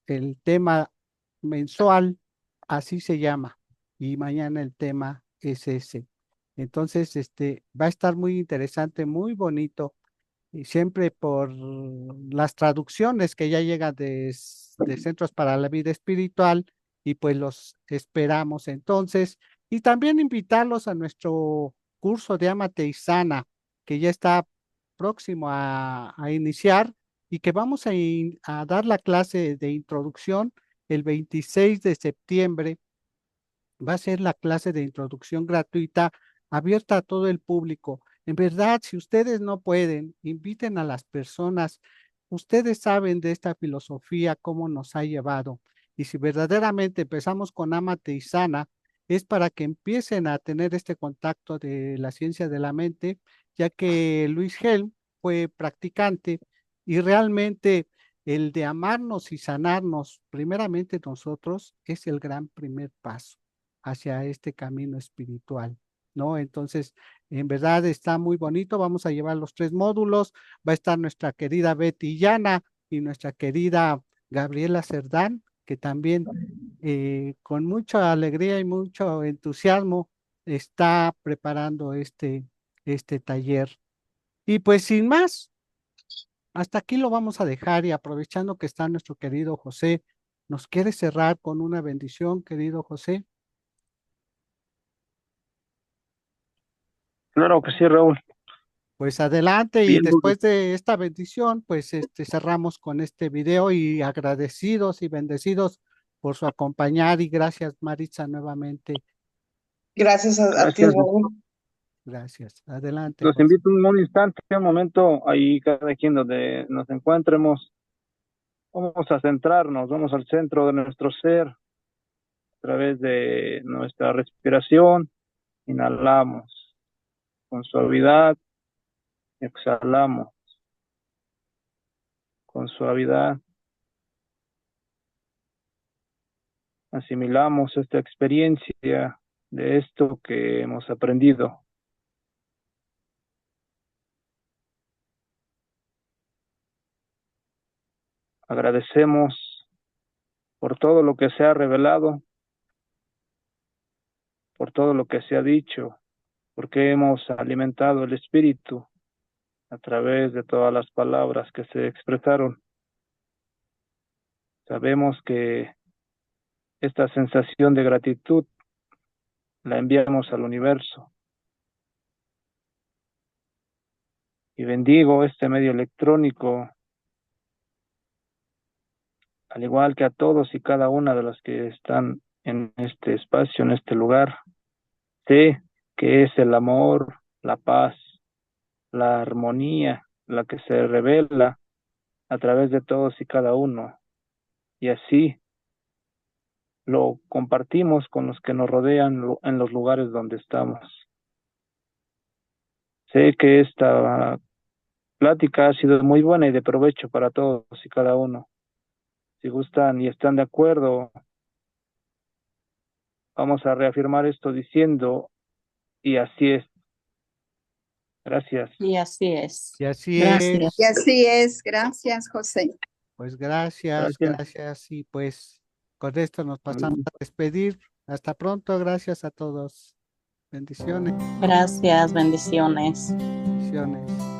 El tema mensual, así se llama, y mañana el tema es ese. Entonces, va a estar muy interesante, muy bonito y siempre por las traducciones que ya llegan de Centros para la Vida Espiritual y pues los esperamos entonces. Y también invitarlos a nuestro curso de Amate y Sana, que ya está próximo a iniciar y que vamos a dar la clase de introducción el 26 de septiembre. Va a ser la clase de introducción gratuita abierta a todo el público. En verdad, si ustedes no pueden, inviten a las personas. Ustedes saben de esta filosofía, cómo nos ha llevado. Y si verdaderamente empezamos con Amate y Sana, es para que empiecen a tener este contacto de la ciencia de la mente, ya que Luis Helm fue practicante y realmente el de amarnos y sanarnos, primeramente nosotros, es el gran primer paso hacia este camino espiritual, ¿no? Entonces, en verdad está muy bonito. Vamos a llevar los 3 módulos. Va a estar nuestra querida Betty Llana y nuestra querida Gabriela Cerdán, que también con mucha alegría y mucho entusiasmo está preparando este taller. Y pues sin más, hasta aquí lo vamos a dejar y aprovechando que está nuestro querido José, ¿nos quiere cerrar con una bendición, querido José? Claro que sí, Raúl. Pues adelante y Bien, después de esta bendición, pues cerramos con este video y agradecidos y bendecidos por su acompañar y gracias Maritza nuevamente. Gracias a ti, gracias. Raúl. Gracias. Adelante, Los José. invito un instante, un momento, ahí cada quien donde nos encuentremos. Vamos a centrarnos, vamos al centro de nuestro ser a través de nuestra respiración. Inhalamos con suavidad, exhalamos con suavidad. Asimilamos esta experiencia de esto que hemos aprendido. Agradecemos por todo lo que se ha revelado, por todo lo que se ha dicho, porque hemos alimentado el espíritu a través de todas las palabras que se expresaron. Sabemos que esta sensación de gratitud la enviamos al universo. Y bendigo este medio electrónico, al igual que a todos y cada una de los que están en este espacio, en este lugar. Sé que es el amor, la paz, la armonía, la que se revela a través de todos y cada uno. Y así lo compartimos con los que nos rodean en los lugares donde estamos. Sé que esta plática ha sido muy buena y de provecho para todos y cada uno. Si gustan y están de acuerdo, vamos a reafirmar esto diciendo, y así es. Gracias. Y así es. Y así Gracias. Y es. así es. Gracias, José. Pues gracias, Gracias. gracias. Y pues con esto nos pasamos a despedir. Hasta pronto. Gracias a todos. Bendiciones, Gracias, bendiciones. bendiciones.